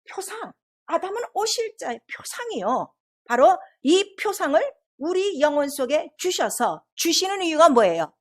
표상, 아담은 오실 자의 표상이요. 바로 이 표상을 우리 영혼 속에 주셔서 주시는 이유가 뭐예요?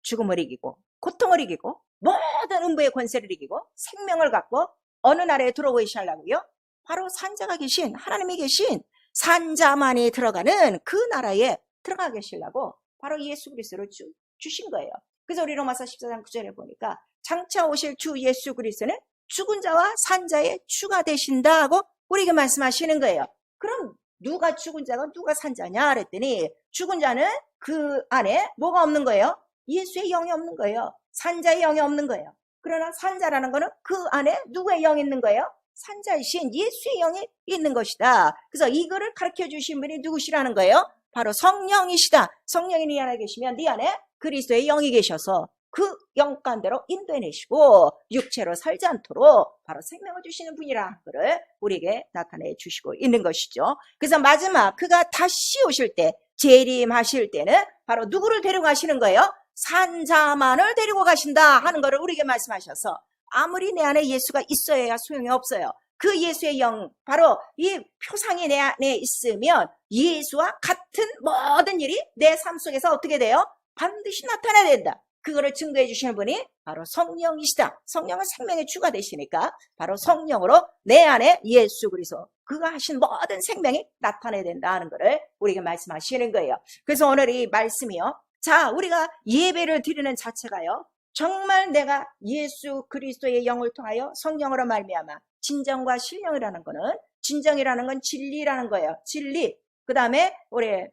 죽음을 이기고 고통을 이기고 모든 음부의 권세를 이기고 생명을 갖고 어느 나라에 들어오게 하려고요? 바로 산자가 계신, 하나님이 계신 산자만이 들어가는 그 나라에 들어가 계시려고 바로 예수 그리스도를 주신 거예요. 그래서 우리 로마서 14장 9절에 보니까 장차 오실 주 예수 그리스도는 죽은 자와 산자의 주가 되신다 하고 우리에게 말씀하시는 거예요. 그럼 누가 죽은 자가 누가 산자냐 그랬더니 죽은 자는 그 안에 뭐가 없는 거예요? 예수의 영이 없는 거예요. 산자의 영이 없는 거예요. 그러나 산자라는 거는 그 안에 누구의 영이 있는 거예요? 산자이신 예수의 영이 있는 것이다. 그래서 이거를 가르쳐 주신 분이 누구시라는 거예요? 바로 성령이시다. 성령이 네 안에 계시면 네 안에 그리스도의 영이 계셔서 그 영간대로 인도해내시고 육체로 살지 않도록 바로 생명을 주시는 분이라는 것을 우리에게 나타내 주시고 있는 것이죠. 그래서 마지막 그가 다시 오실 때 재림하실 때는 바로 누구를 데려가시는 거예요? 산자만을 데리고 가신다 하는 것을 우리에게 말씀하셔서 아무리 내 안에 예수가 있어야 소용이 없어요. 그 예수의 영, 바로 이 표상이 내 안에 있으면 예수와 같은 모든 일이 내 삶 속에서 어떻게 돼요? 반드시 나타나야 된다. 그거를 증거해 주시는 분이 바로 성령이시다. 성령은 생명의 주가 되시니까 바로 성령으로 내 안에 예수 그리스도 그가 하신 모든 생명이 나타나야 된다 하는 것을 우리에게 말씀하시는 거예요. 그래서 오늘 이 말씀이요. 자, 우리가 예배를 드리는 자체가요. 정말 내가 예수 그리스도의 영을 통하여 성령으로 말미암아 진정과 신령이라는 거는 진정이라는 건 진리라는 거예요. 진리. 그 다음에 우리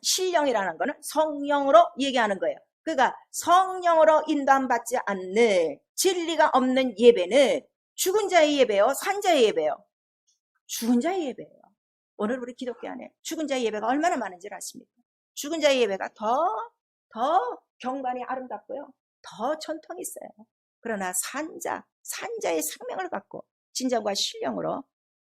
신령이라는 거는 성령으로 얘기하는 거예요. 그러니까 성령으로 인도받지 않는 진리가 없는 예배는 죽은 자의 예배요, 산자의 예배요. 죽은 자의 예배예요. 오늘 우리 기독교 안에 죽은 자의 예배가 얼마나 많은지 아십니까? 죽은 자의 예배가 더 경관이 아름답고요. 더 전통이 있어요. 그러나 산자의 생명을 갖고 진정과 신령으로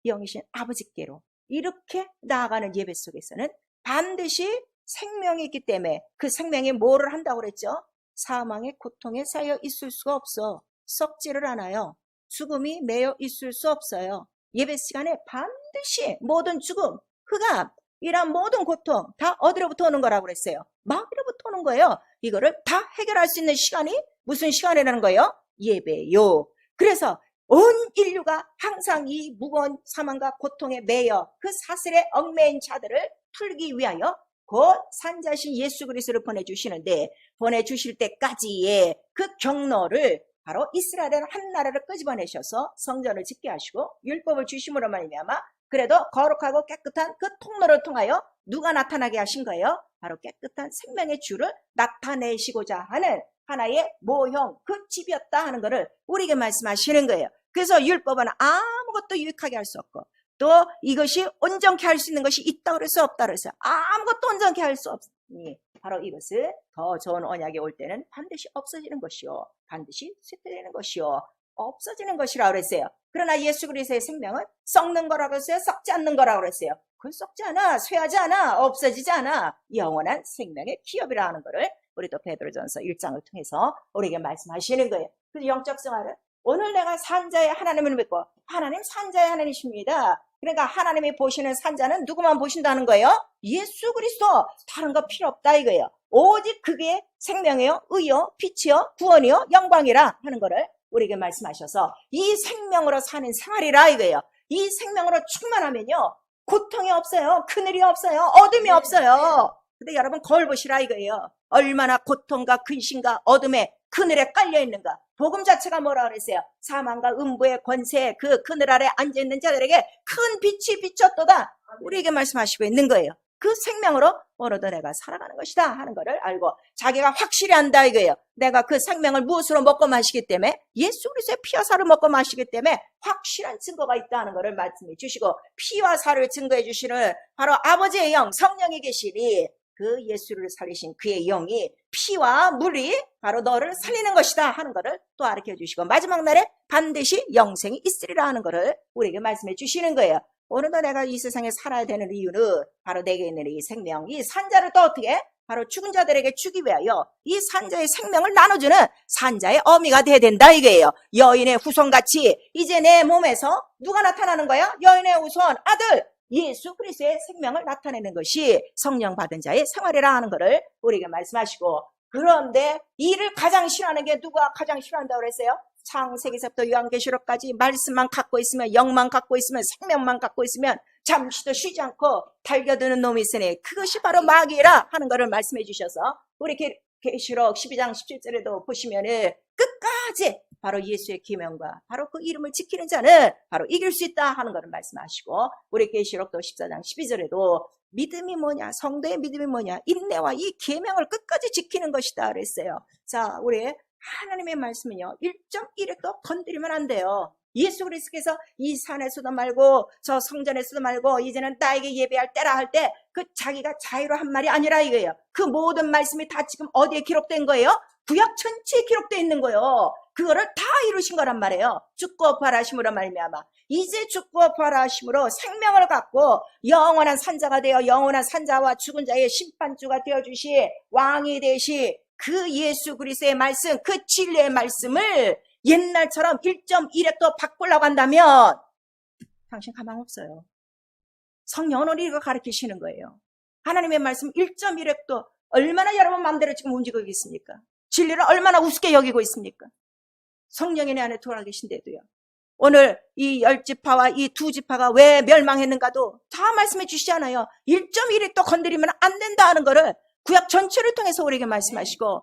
영이신 아버지께로 이렇게 나아가는 예배 속에서는 반드시 생명이 있기 때문에 그 생명이 뭐를 한다고 그랬죠? 사망의 고통에 쌓여 있을 수가 없어. 썩지를 않아요. 죽음이 매여 있을 수 없어요. 예배 시간에 반드시 모든 죽음, 흑암, 이런 모든 고통 다 어디로부터 오는 거라고 그랬어요? 마귀로부터 오는 거예요. 이거를 다 해결할 수 있는 시간이 무슨 시간이라는 거예요? 예배요. 그래서 온 인류가 항상 이 무거운 사망과 고통에 매여 그 사슬에 얽매인 자들을 풀기 위하여 곧 산자신 예수 그리스도를 보내주시는데 보내주실 때까지의 그 경로를 바로 이스라엘은 한 나라를 끄집어내셔서 성전을 짓게 하시고 율법을 주심으로 말미암아 그래도 거룩하고 깨끗한 그 통로를 통하여 누가 나타나게 하신 거예요? 바로 깨끗한 생명의 주를 나타내시고자 하는 하나의 모형, 그 집이었다 하는 것을 우리에게 말씀하시는 거예요. 그래서 율법은 아무것도 유익하게 할 수 없고 또 이것이 온전케 할 수 있는 것이 있다 그래서 없다 그래서 아무것도 온전케 할 수 없으니 바로 이것을 더 좋은 언약이 올 때는 반드시 없어지는 것이요. 반드시 쇠퇴되는 것이요. 없어지는 것이라고 그랬어요. 그러나 예수 그리스도의 생명은 썩는 거라고 했어요? 썩지 않는 거라고 그랬어요? 그건 썩지 않아, 쇠하지 않아, 없어지지 않아. 영원한 생명의 기업이라 하는 것을 우리 또 베드로전서 1장을 통해서 우리에게 말씀하시는 거예요. 그래서 영적 생활은 오늘 내가 산자의 하나님을 믿고 하나님 산자의 하나님이십니다. 그러니까 하나님이 보시는 산자는 누구만 보신다는 거예요? 예수 그리스도. 다른 거 필요 없다 이거예요. 오직 그게 생명이요, 의요, 빛이요, 구원이요, 영광이라 하는 거를 우리에게 말씀하셔서 이 생명으로 사는 생활이라 이거예요. 이 생명으로 충만하면요 고통이 없어요. 그늘이 없어요. 어둠이 없어요. 근데 여러분 거울 보시라 이거예요. 얼마나 고통과 근심과 어둠에 그늘에 깔려 있는가. 복음 자체가 뭐라 그랬어요? 사망과 음부의 권세, 그 그늘 아래 앉아있는 자들에게 큰 빛이 비쳤도다. 우리에게 말씀하시고 있는 거예요. 그 생명으로 오늘도 내가 살아가는 것이다 하는 것을 알고 자기가 확실히 안다 이거예요. 내가 그 생명을 무엇으로 먹고 마시기 때문에, 예수 그리스도의 피와 살을 먹고 마시기 때문에 확실한 증거가 있다는 것을 말씀해 주시고, 피와 살을 증거해 주시는 바로 아버지의 영, 성령이 계시니 그 예수를 살리신 그의 영이 피와 물이 바로 너를 살리는 것이다 하는 것을 또 가르쳐 주시고, 마지막 날에 반드시 영생이 있으리라 하는 것을 우리에게 말씀해 주시는 거예요. 오늘도 내가 이 세상에 살아야 되는 이유는 바로 내게 있는 이 생명, 이 산자를 또 어떻게? 바로 죽은 자들에게 주기 위하여 이 산자의 생명을 나눠주는 산자의 어미가 돼야 된다 이거예요. 여인의 후손같이 이제 내 몸에서 누가 나타나는 거야? 여인의 후손 아들 예수 그리스도의 생명을 나타내는 것이 성령 받은 자의 생활이라 하는 것을 우리에게 말씀하시고, 그런데 이를 가장 싫어하는 게 누가 가장 싫어한다고 그랬어요? 창세기서부터 요한계시록까지 말씀만 갖고 있으면, 영만 갖고 있으면, 생명만 갖고 있으면 잠시도 쉬지 않고 달겨드는 놈이 있으니 그것이 바로 마귀라 하는 것을 말씀해 주셔서, 우리 계시록 12장 17절에도 보시면은 끝까지 바로 예수의 계명과 바로 그 이름을 지키는 자는 바로 이길 수 있다 하는 것을 말씀하시고, 우리 계시록도 14장 12절에도 믿음이 뭐냐, 성도의 믿음이 뭐냐, 인내와 이 계명을 끝까지 지키는 것이다 그랬어요. 자, 우리 하나님의 말씀은요 1.1획도 건드리면 안 돼요. 예수 그리스도께서 이 산에서도 말고 저 성전에서도 말고 이제는 나에게 예배할 때라 할 때 그 자기가 자유로 한 말이 아니라 이거예요. 그 모든 말씀이 다 지금 어디에 기록된 거예요? 구약 전체에 기록되어 있는 거예요. 그거를 다 이루신 거란 말이에요. 죽고 부활하심으로 말미암아 이제 죽고 부활하심으로 생명을 갖고 영원한 산자가 되어 영원한 산자와 죽은 자의 심판주가 되어주시 왕이 되시 그 예수 그리스도의 말씀, 그 진리의 말씀을 옛날처럼 1.1획도 바꾸려고 한다면 당신 가망 없어요. 성령은 우리가 가르치시는 거예요. 하나님의 말씀 1.1획도 얼마나 여러분 마음대로 지금 움직이고 있습니까? 진리를 얼마나 우습게 여기고 있습니까? 성령이 내 안에 돌아 계신데도요. 오늘 이 10지파와 이 2지파가 왜 멸망했는가도 다 말씀해 주시잖아요. 1.1획도 건드리면 안 된다 하는 거를 구약 전체를 통해서 우리에게 말씀하시고,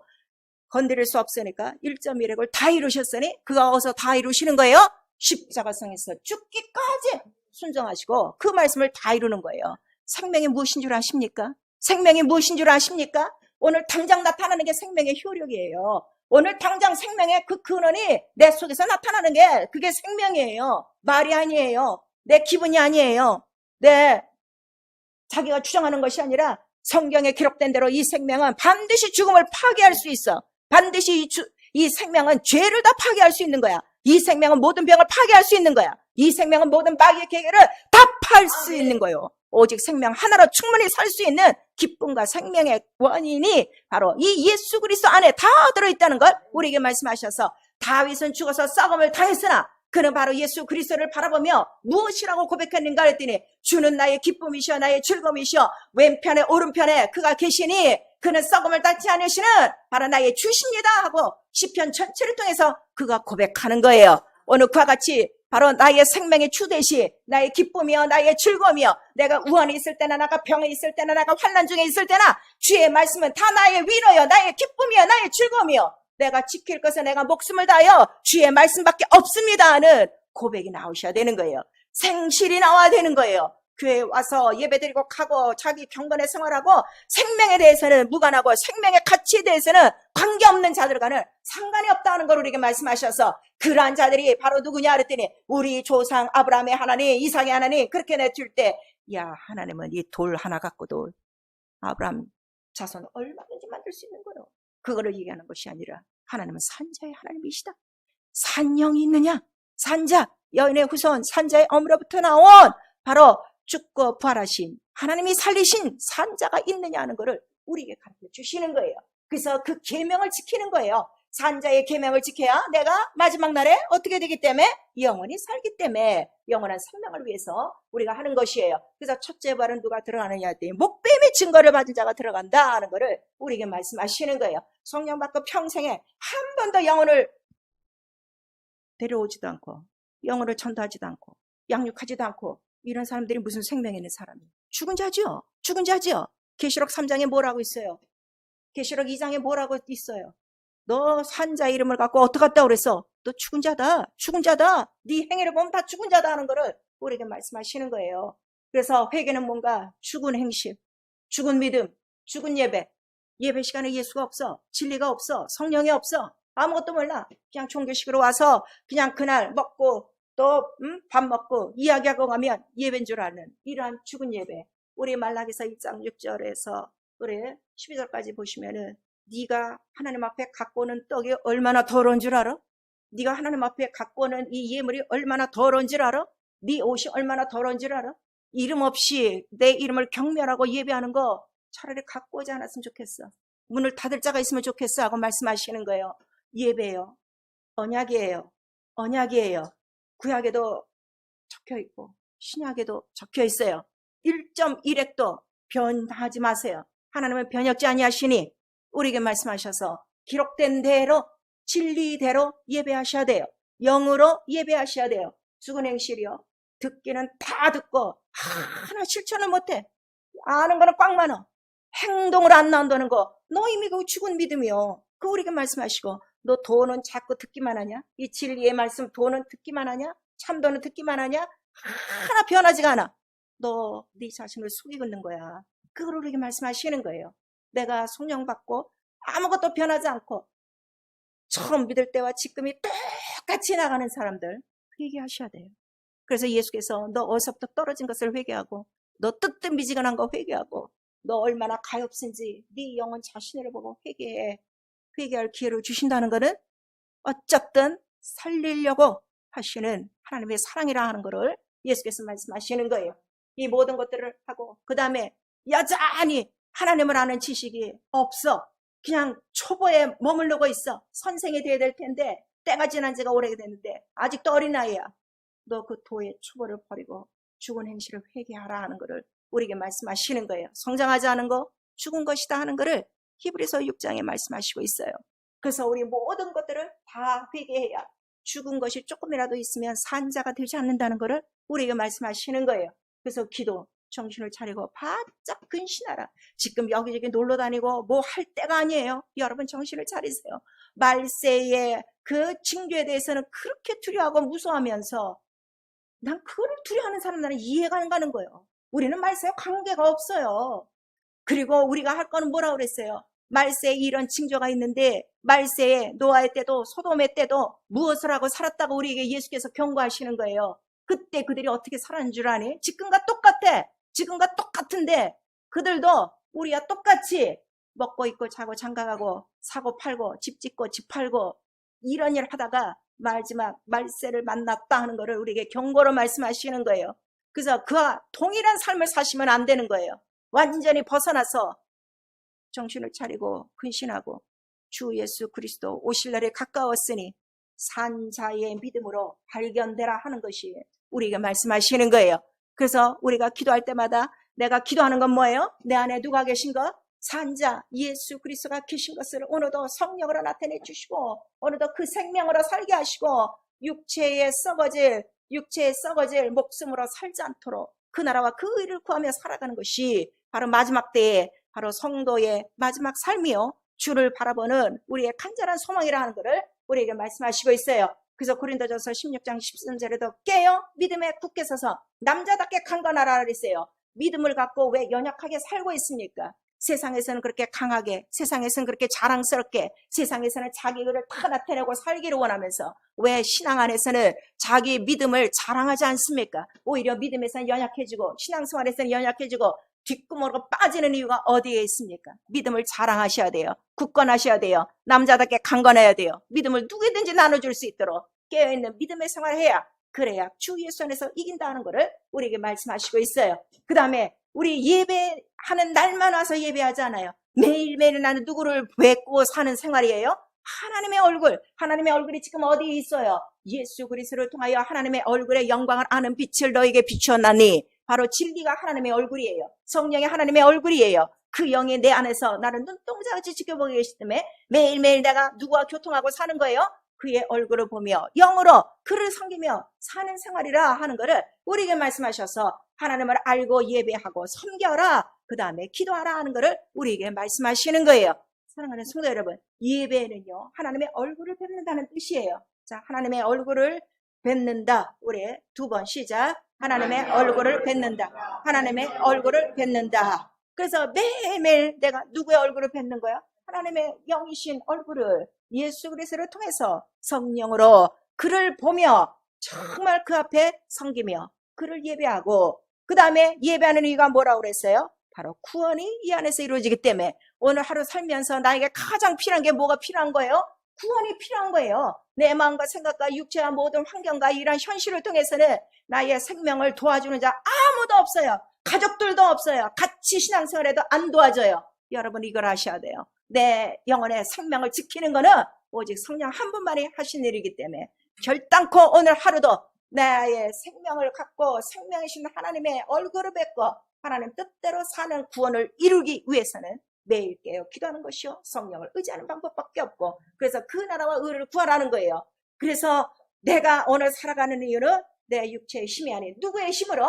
건드릴 수 없으니까 1.1획을 다 이루셨으니 그가 어디서 다 이루시는 거예요? 십자가상에서 죽기까지 순종하시고 그 말씀을 다 이루는 거예요. 생명이 무엇인 줄 아십니까? 생명이 무엇인 줄 아십니까? 오늘 당장 나타나는 게 생명의 효력이에요. 오늘 당장 생명의 그 근원이 내 속에서 나타나는 게 그게 생명이에요. 말이 아니에요. 내 기분이 아니에요. 내 자기가 주장하는 것이 아니라 성경에 기록된 대로 이 생명은 반드시 죽음을 파괴할 수 있어. 반드시 이 생명은 죄를 다 파괴할 수 있는 거야. 이 생명은 모든 병을 파괴할 수 있는 거야. 이 생명은 모든 마귀의 계계를 다 팔 수 있는 거예요. 오직 생명 하나로 충분히 살 수 있는 기쁨과 생명의 원인이 바로 이 예수 그리스도 안에 다 들어있다는 걸 우리에게 말씀하셔서, 다윗은 죽어서 썩음을 당했으나 그는 바로 예수 그리스도를 바라보며 무엇이라고 고백했는가 했더니 주는 나의 기쁨이시여 나의 즐거움이시여 왼편에 오른편에 그가 계시니 그는 썩음을 닿지 않으시는 바로 나의 주십니다 하고 시편 전체를 통해서 그가 고백하는 거예요. 오늘 그와 같이 바로 나의 생명의 주 되시 나의 기쁨이여 나의 즐거움이여, 내가 우환에 있을 때나 내가 병에 있을 때나 내가 환난 중에 있을 때나 주의 말씀은 다 나의 위로여 나의 기쁨이여 나의 즐거움이여, 내가 지킬 것에 내가 목숨을 다하여 주의 말씀밖에 없습니다 하는 고백이 나오셔야 되는 거예요. 생실이 나와야 되는 거예요. 교회에 와서 예배드리고 가고 자기 경건의 생활하고 생명에 대해서는 무관하고 생명의 가치에 대해서는 관계없는 자들과는 상관이 없다는 걸 우리에게 말씀하셔서, 그러한 자들이 바로 누구냐 그랬더니 우리 조상 아브라함의 하나님 이삭의 하나님 그렇게 내줄 때, 야 하나님은 이 돌 하나 갖고도 아브라함 자손 얼마든지 만들 수 있는 거예요. 그거를 얘기하는 것이 아니라 하나님은 산자의 하나님이시다. 산영이 있느냐, 산자 여인의 후손 산자의 어미로부터 나온 바로 죽고 부활하신 하나님이 살리신 산자가 있느냐 하는 것을 우리에게 가르쳐 주시는 거예요. 그래서 그 계명을 지키는 거예요. 산자의 계명을 지켜야 내가 마지막 날에 어떻게 되기 때문에 영원히 살기 때문에 영원한 생명을 위해서 우리가 하는 것이에요. 그래서 첫째 부활은 누가 들어가느냐 했더니 목배임의 증거를 받은 자가 들어간다 하는 것을 우리에게 말씀하시는 거예요. 성령 받고 평생에 한 번도 영혼을 데려오지도 않고 영혼을 전도하지도 않고 양육하지도 않고 이런 사람들이 무슨 생명이 있는 사람이에요? 죽은 자죠. 죽은 자죠. 계시록 3장에 뭐라고 있어요? 계시록 2장에 뭐라고 있어요? 너 산자 이름을 갖고 어떡했다 그랬어? 너 죽은 자다. 죽은 자다. 네 행위를 보면 다 죽은 자다 하는 거를 우리에게 말씀하시는 거예요. 그래서 회개는 뭔가 죽은 행실, 죽은 믿음, 죽은 예배. 예배 시간에 예수가 없어. 진리가 없어. 성령이 없어. 아무것도 몰라. 그냥 종교식으로 와서 그냥 그날 먹고 또 밥 먹고 이야기하고 가면 예배인 줄 아는 이러한 죽은 예배. 우리 말라기서 1장 6절에서 우리 12절까지 보시면은 네가 하나님 앞에 갖고 오는 떡이 얼마나 더러운 줄 알아? 네가 하나님 앞에 갖고 오는 이 예물이 얼마나 더러운 줄 알아? 네 옷이 얼마나 더러운 줄 알아? 이름 없이 내 이름을 경멸하고 예배하는 거 차라리 갖고 오지 않았으면 좋겠어. 문을 닫을 자가 있으면 좋겠어 하고 말씀하시는 거예요. 예배예요. 언약이에요. 언약이에요. 구약에도 적혀있고 신약에도 적혀있어요. 1.1핵도 변하지 마세요. 하나님은 변혁지 아니하시니 우리에게 말씀하셔서 기록된 대로 진리대로 예배하셔야 돼요. 영으로 예배하셔야 돼요. 죽은 행실이요. 듣기는 다 듣고 하나 실천을 못해. 아는 거는 꽉 많아. 행동을 안 나온다는 거. 너 이미 그 죽은 믿음이요. 그 우리에게 말씀하시고 너 돈은 자꾸 듣기만 하냐? 이 진리의 말씀 돈은 듣기만 하냐? 참돈은 듣기만 하냐? 하나 변하지가 않아. 너 네 자신을 속이고 있는 거야. 그걸 우리에게 말씀하시는 거예요. 내가 성령 받고 아무것도 변하지 않고 처음 믿을 때와 지금이 똑같이 나가는 사람들 회개하셔야 돼요. 그래서 예수께서 너 어디서부터 떨어진 것을 회개하고 너 뜨뜻미지근한 거 회개하고 너 얼마나 가엾은지 네 영혼 자신을 보고 회개해. 회개할 기회를 주신다는 것은 어쨌든 살리려고 하시는 하나님의 사랑이라 하는 것을 예수께서 말씀하시는 거예요. 이 모든 것들을 하고 그 다음에 여전히 하나님을 아는 지식이 없어. 그냥 초보에 머무르고 있어. 선생이 돼야 될 텐데 때가 지난 지가 오래됐는데 아직도 어린아이야. 너 그 도의 초보를 버리고 죽은 행실을 회개하라 하는 것을 우리에게 말씀하시는 거예요. 성장하지 않은 거 죽은 것이다 하는 것을 히브리서 6장에 말씀하시고 있어요. 그래서 우리 모든 것들을 다 회개해야 죽은 것이 조금이라도 있으면 산자가 되지 않는다는 것을 우리에게 말씀하시는 거예요. 그래서 기도, 정신을 차리고 바짝 근신하라. 지금 여기저기 놀러 다니고 뭐 할 때가 아니에요. 여러분 정신을 차리세요. 말세의 그 징조에 대해서는 그렇게 두려워하고 무서워하면서 난 그거를 두려워하는 사람 나는 이해가 안 가는 거예요. 우리는 말세에 관계가 없어요. 그리고 우리가 할 거는 뭐라고 그랬어요? 말세에 이런 징조가 있는데 말세에 노아의 때도 소돔의 때도 무엇을 하고 살았다고 우리에게 예수께서 경고하시는 거예요. 그때 그들이 어떻게 살았는 줄 아니? 지금과 똑같아. 지금과 똑같은데 그들도 우리와 똑같이 먹고 입고 자고 장가가고 사고 팔고 집 짓고 집 팔고 이런 일 하다가 마지막 말세를 만났다 하는 것을 우리에게 경고로 말씀하시는 거예요. 그래서 그와 동일한 삶을 사시면 안 되는 거예요. 완전히 벗어나서 정신을 차리고 근신하고 주 예수 그리스도 오실 날에 가까웠으니 산자의 믿음으로 발견되라 하는 것이 우리에게 말씀하시는 거예요. 그래서 우리가 기도할 때마다 내가 기도하는 건 뭐예요? 내 안에 누가 계신 거? 산자 예수 그리스도가 계신 것을 오늘도 성령으로 나타내 주시고 오늘도 그 생명으로 살게 하시고 육체에 썩어질 목숨으로 살지 않도록 그 나라와 그 의를 구하며 살아가는 것이 바로 마지막 때에 바로 성도의 마지막 삶이요. 주를 바라보는 우리의 간절한 소망이라 하는 것을 우리에게 말씀하시고 있어요. 그래서 고린도전서 16장 13절에도 깨어 믿음에 굳게 서서 남자답게 강건하라 그랬어요. 믿음을 갖고 왜 연약하게 살고 있습니까? 세상에서는 그렇게 강하게, 세상에서는 그렇게 자랑스럽게, 세상에서는 자기를 다 나타내고 살기를 원하면서 왜 신앙 안에서는 자기 믿음을 자랑하지 않습니까? 오히려 믿음에서는 연약해지고 신앙생활에서는 연약해지고 뒷구멍으로 빠지는 이유가 어디에 있습니까? 믿음을 자랑하셔야 돼요. 굳건하셔야 돼요. 남자답게 강건해야 돼요. 믿음을 누구든지 나눠줄 수 있도록 깨어있는 믿음의 생활을 해야 그래야 주 예수 안에서 이긴다는 것을 우리에게 말씀하시고 있어요. 그 다음에 우리 예배하는 날만 와서 예배하지 않아요. 매일매일 나는 누구를 뵙고 사는 생활이에요? 하나님의 얼굴이 지금 어디에 있어요? 예수 그리스도를 통하여 하나님의 얼굴의 영광을 아는 빛을 너에게 비추었나니 바로 진리가 하나님의 얼굴이에요. 성령이 하나님의 얼굴이에요. 그 영이 내 안에서 나를 눈동자같이 지켜보고 계시기 때문에 매일매일 내가 누구와 교통하고 사는 거예요? 그의 얼굴을 보며 영으로 그를 섬기며 사는 생활이라 하는 것을 우리에게 말씀하셔서 하나님을 알고 예배하고 섬겨라. 그 다음에 기도하라 하는 것을 우리에게 말씀하시는 거예요. 사랑하는 성도 여러분, 예배는요, 하나님의 얼굴을 뵙는다는 뜻이에요. 자, 하나님의 얼굴을 뵙는다. 우리 두 번 시작. 하나님의 얼굴을 뵙는다. 하나님의 얼굴을 뵙는다. 그래서 매일매일 내가 누구의 얼굴을 뵙는 거야? 하나님의 영이신 얼굴을 예수 그리스도를 통해서 성령으로 그를 보며 정말 그 앞에 섬기며 그를 예배하고, 그 다음에 예배하는 이유가 뭐라고 그랬어요? 바로 구원이 이 안에서 이루어지기 때문에 오늘 하루 살면서 나에게 가장 필요한 게 뭐가 필요한 거예요? 구원이 필요한 거예요. 내 마음과 생각과 육체와 모든 환경과 이런 현실을 통해서는 나의 생명을 도와주는 자 아무도 없어요. 가족들도 없어요. 같이 신앙생활해도 안 도와줘요. 여러분 이걸 아셔야 돼요. 내 영혼의 생명을 지키는 거는 오직 성령 한 분만이 하신 일이기 때문에 결단코 오늘 하루도 나의 생명을 갖고 생명이신 하나님의 얼굴을 뵙고 하나님 뜻대로 사는 구원을 이루기 위해서는 매일 깨어 기도하는 것이요 성령을 의지하는 방법밖에 없고, 그래서 그 나라와 의를 구하라는 거예요. 그래서 내가 오늘 살아가는 이유는 내 육체의 힘이 아닌 누구의 힘으로?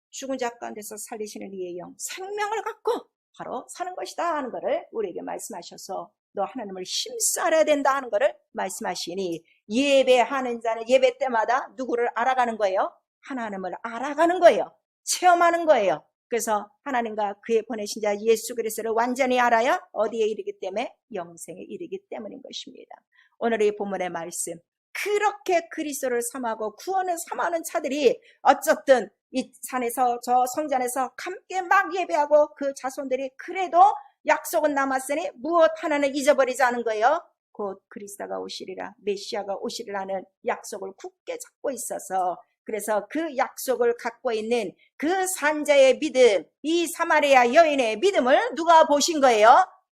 죽은 자 가운데서 살리시는 이의 영 생명을 갖고 바로 사는 것이다 하는 것을 우리에게 말씀하셔서 너 하나님을 힘써 알아야 된다 하는 것을 말씀하시니, 예배하는 자는 예배 때마다 누구를 알아가는 거예요? 하나님을 알아가는 거예요. 체험하는 거예요. 그래서 하나님과 그의 보내신 자 예수 그리스도를 완전히 알아야 어디에 이르기 때문에? 영생에 이르기 때문인 것입니다. 오늘 이 본문의 말씀, 그렇게 그리스도를 삼하고 구원을 삼하는 자들이 어쨌든 이 산에서 저 성전에서 함께 막 예배하고 그 자손들이 그래도 약속은 남았으니 무엇 하나는 잊어버리지 않은 거예요. 곧 그리스도가 오시리라, 메시아가 오시리라는 약속을 굳게 잡고 있어서, 그래서 그 약속을 갖고 있는 그 산자의 믿음, 이 사마리아 여인의 믿음을 누가 보신 거예요?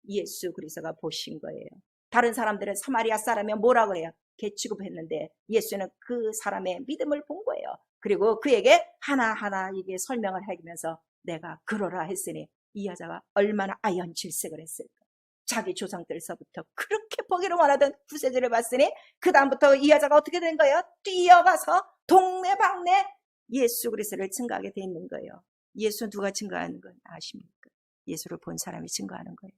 예수 그리스도가 보신 거예요. 다른 사람들은 사마리아 사람이면 뭐라고 해요? 개 취급했는데 예수는 그 사람의 믿음을 본 거예요. 그리고 그에게 하나하나 이게 설명을 해주면서 내가 그러라 했으니 이 여자가 얼마나 아연질색을 했을까. 자기 조상들서부터 그렇게 보기로 원하던 구세주를 봤으니 그 다음부터 이 여자가 어떻게 된 거예요? 뛰어가서 동네방네 예수 그리스도를 증거하게 돼 있는 거예요. 예수 누가 증거하는 건 아십니까? 예수를 본 사람이 증거하는 거예요.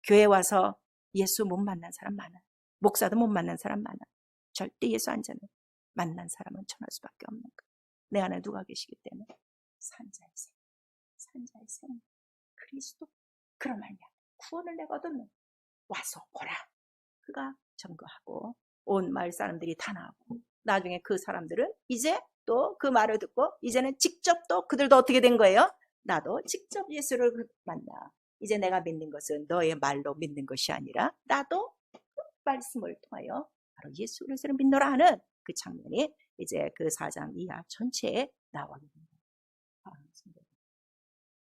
교회 와서 예수 못 만난 사람 많아요. 목사도 못 만난 사람 많아요. 절대 예수 안 전해 만난 사람은 천할 수밖에 없는 거예요. 내 안에 누가 계시기 때문에 산자의 생, 산자의 생 그리스도, 그런 말이야. 구원을 내가 얻었네. 와서 보라. 그가 증거하고 온 마을 사람들이 다 나오고, 나중에 그 사람들은 이제 또 그 말을 듣고 이제는 직접 또 그들도 어떻게 된 거예요? 나도 직접 예수를 만나. 이제 내가 믿는 것은 너의 말로 믿는 것이 아니라 나도 그 말씀을 통하여 바로 예수 그리스도를 믿노라 하는 그 장면이 이제 그 4장 이하 전체에 나와 있는 거예요.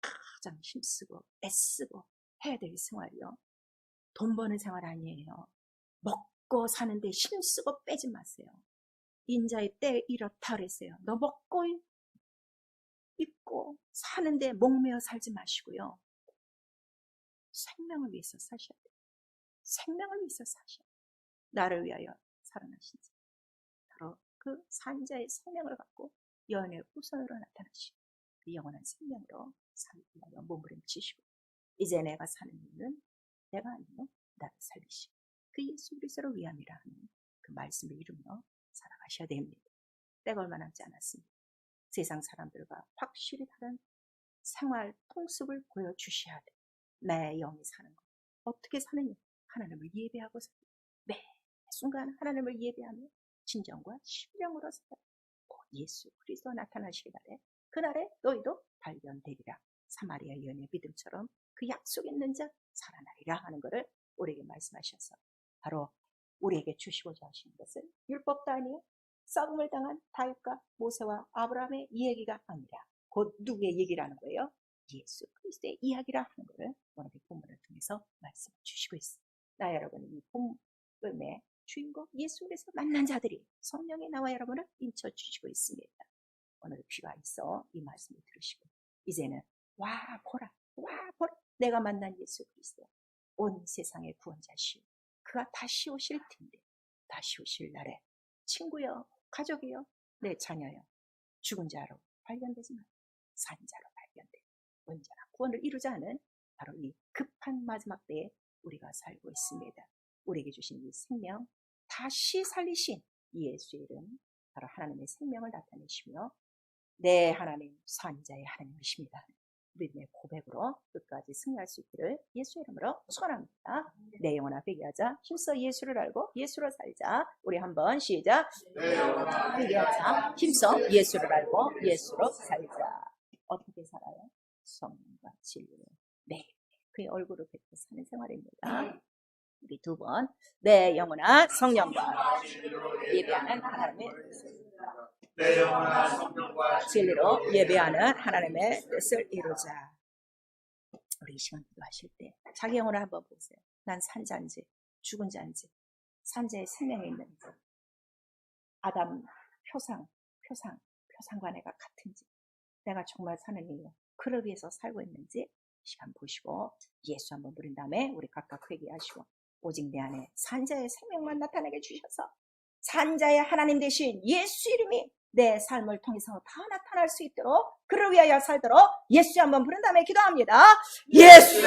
가장 힘쓰고 애쓰고 해야 될 생활이요, 돈 버는 생활 아니에요. 먹고 사는데 힘쓰고 빼지 마세요. 인자의 때 이렇다 그랬어요. 너 먹고 입고 사는데 목매어 살지 마시고요. 생명을 위해서 사셔야 돼요. 생명을 위해서 사셔야 돼요. 나를 위하여 살아나신 자, 바로 그 산자의 생명을 갖고 연의 후손으로 나타나시고 그 영원한 생명으로 살기 위하여 몸부림치시고, 이제 내가 사는 이유는 내가 아니요 나를 살리시고 그 예수 그리스도를 위함이라 하는 그 말씀을 이루며 살아가셔야 됩니다. 때가 얼마 남지 않았습니다. 세상 사람들과 확실히 다른 생활 통습을 보여주셔야 돼. 내 영이 사는 것. 어떻게 사느냐? 하나님을 예배하고 살아. 매 순간 하나님을 예배하며 진정과 심령으로 살아. 곧 예수 그리스도 나타나시기 바래. 그날에 너희도 발견되리라. 사마리아 여인의 믿음처럼 그 약속 있는 자 살아나리라 하는 것을 우리에게 말씀하셔서 바로 우리에게 주시고자 하시는 것은 율법도 아니요 썩음을 당한 다윗과 모세와 아브라함의 이야기가 아니라 곧 누구의 얘기라는 거예요? 예수 그리스도의 이야기라 하는 것을 오늘 본문을 통해서 말씀해 주시고 있습니다. 나 여러분, 이 본문의 주인공 예수 그리스도 만난 자들이 성령이 나와 여러분을 인쳐 주시고 있습니다. 오늘 귀가 있어 이 말씀을 들으시고 이제는 와 보라, 와 보라, 내가 만난 예수 그리스도 온 세상의 구원자시오. 그가 다시 오실 텐데 다시 오실 날에 친구여, 가족이여, 내 자녀여, 죽은 자로 발견되지 말고 산 자로 발견돼 언제나 구원을 이루자 하는 바로 이 급한 마지막 때에 우리가 살고 있습니다. 우리에게 주신 이 생명, 다시 살리신 예수의 이름, 바로 하나님의 생명을 나타내시며 네, 하나님 선자의 하나님이십니다. 믿음의 고백으로 끝까지 승리할 수 있기를 예수의 이름으로 축원합니다. 내 영혼 앞에 얘기하자. 힘써 예수를 알고 예수로 살자. 우리 한번 시작. 얘기하자. 힘써 예수를 알고 예수로 살자. 어떻게 살아요? 성령과 진리로 매일 그의 얼굴을 뵙고 사는 생활입니다. 우리 두 번. 내 영혼아 성령과 예배하는 하나님의 내 영혼아 성령과 진리로 예배하는 하나님의 뜻을 이루자. 우리 이 시간 기도하실 때 자기 영혼을 한번 보세요. 난 산자인지 죽은 자인지 산자의 생명이 있는지 아담 표상과 내가 같은지 내가 정말 사는 이유 그를 위해서 살고 있는지 시간 보시고 예수 한번 부른 다음에 우리 각각 회개하시고 오직 내 안에 산자의 생명만 나타내게 주셔서 산자의 하나님 되신 예수 이름이 내 삶을 통해서 다 나타날 수 있도록 그를 위하여 살도록 예수 한번 부른 다음에 기도합니다. 예수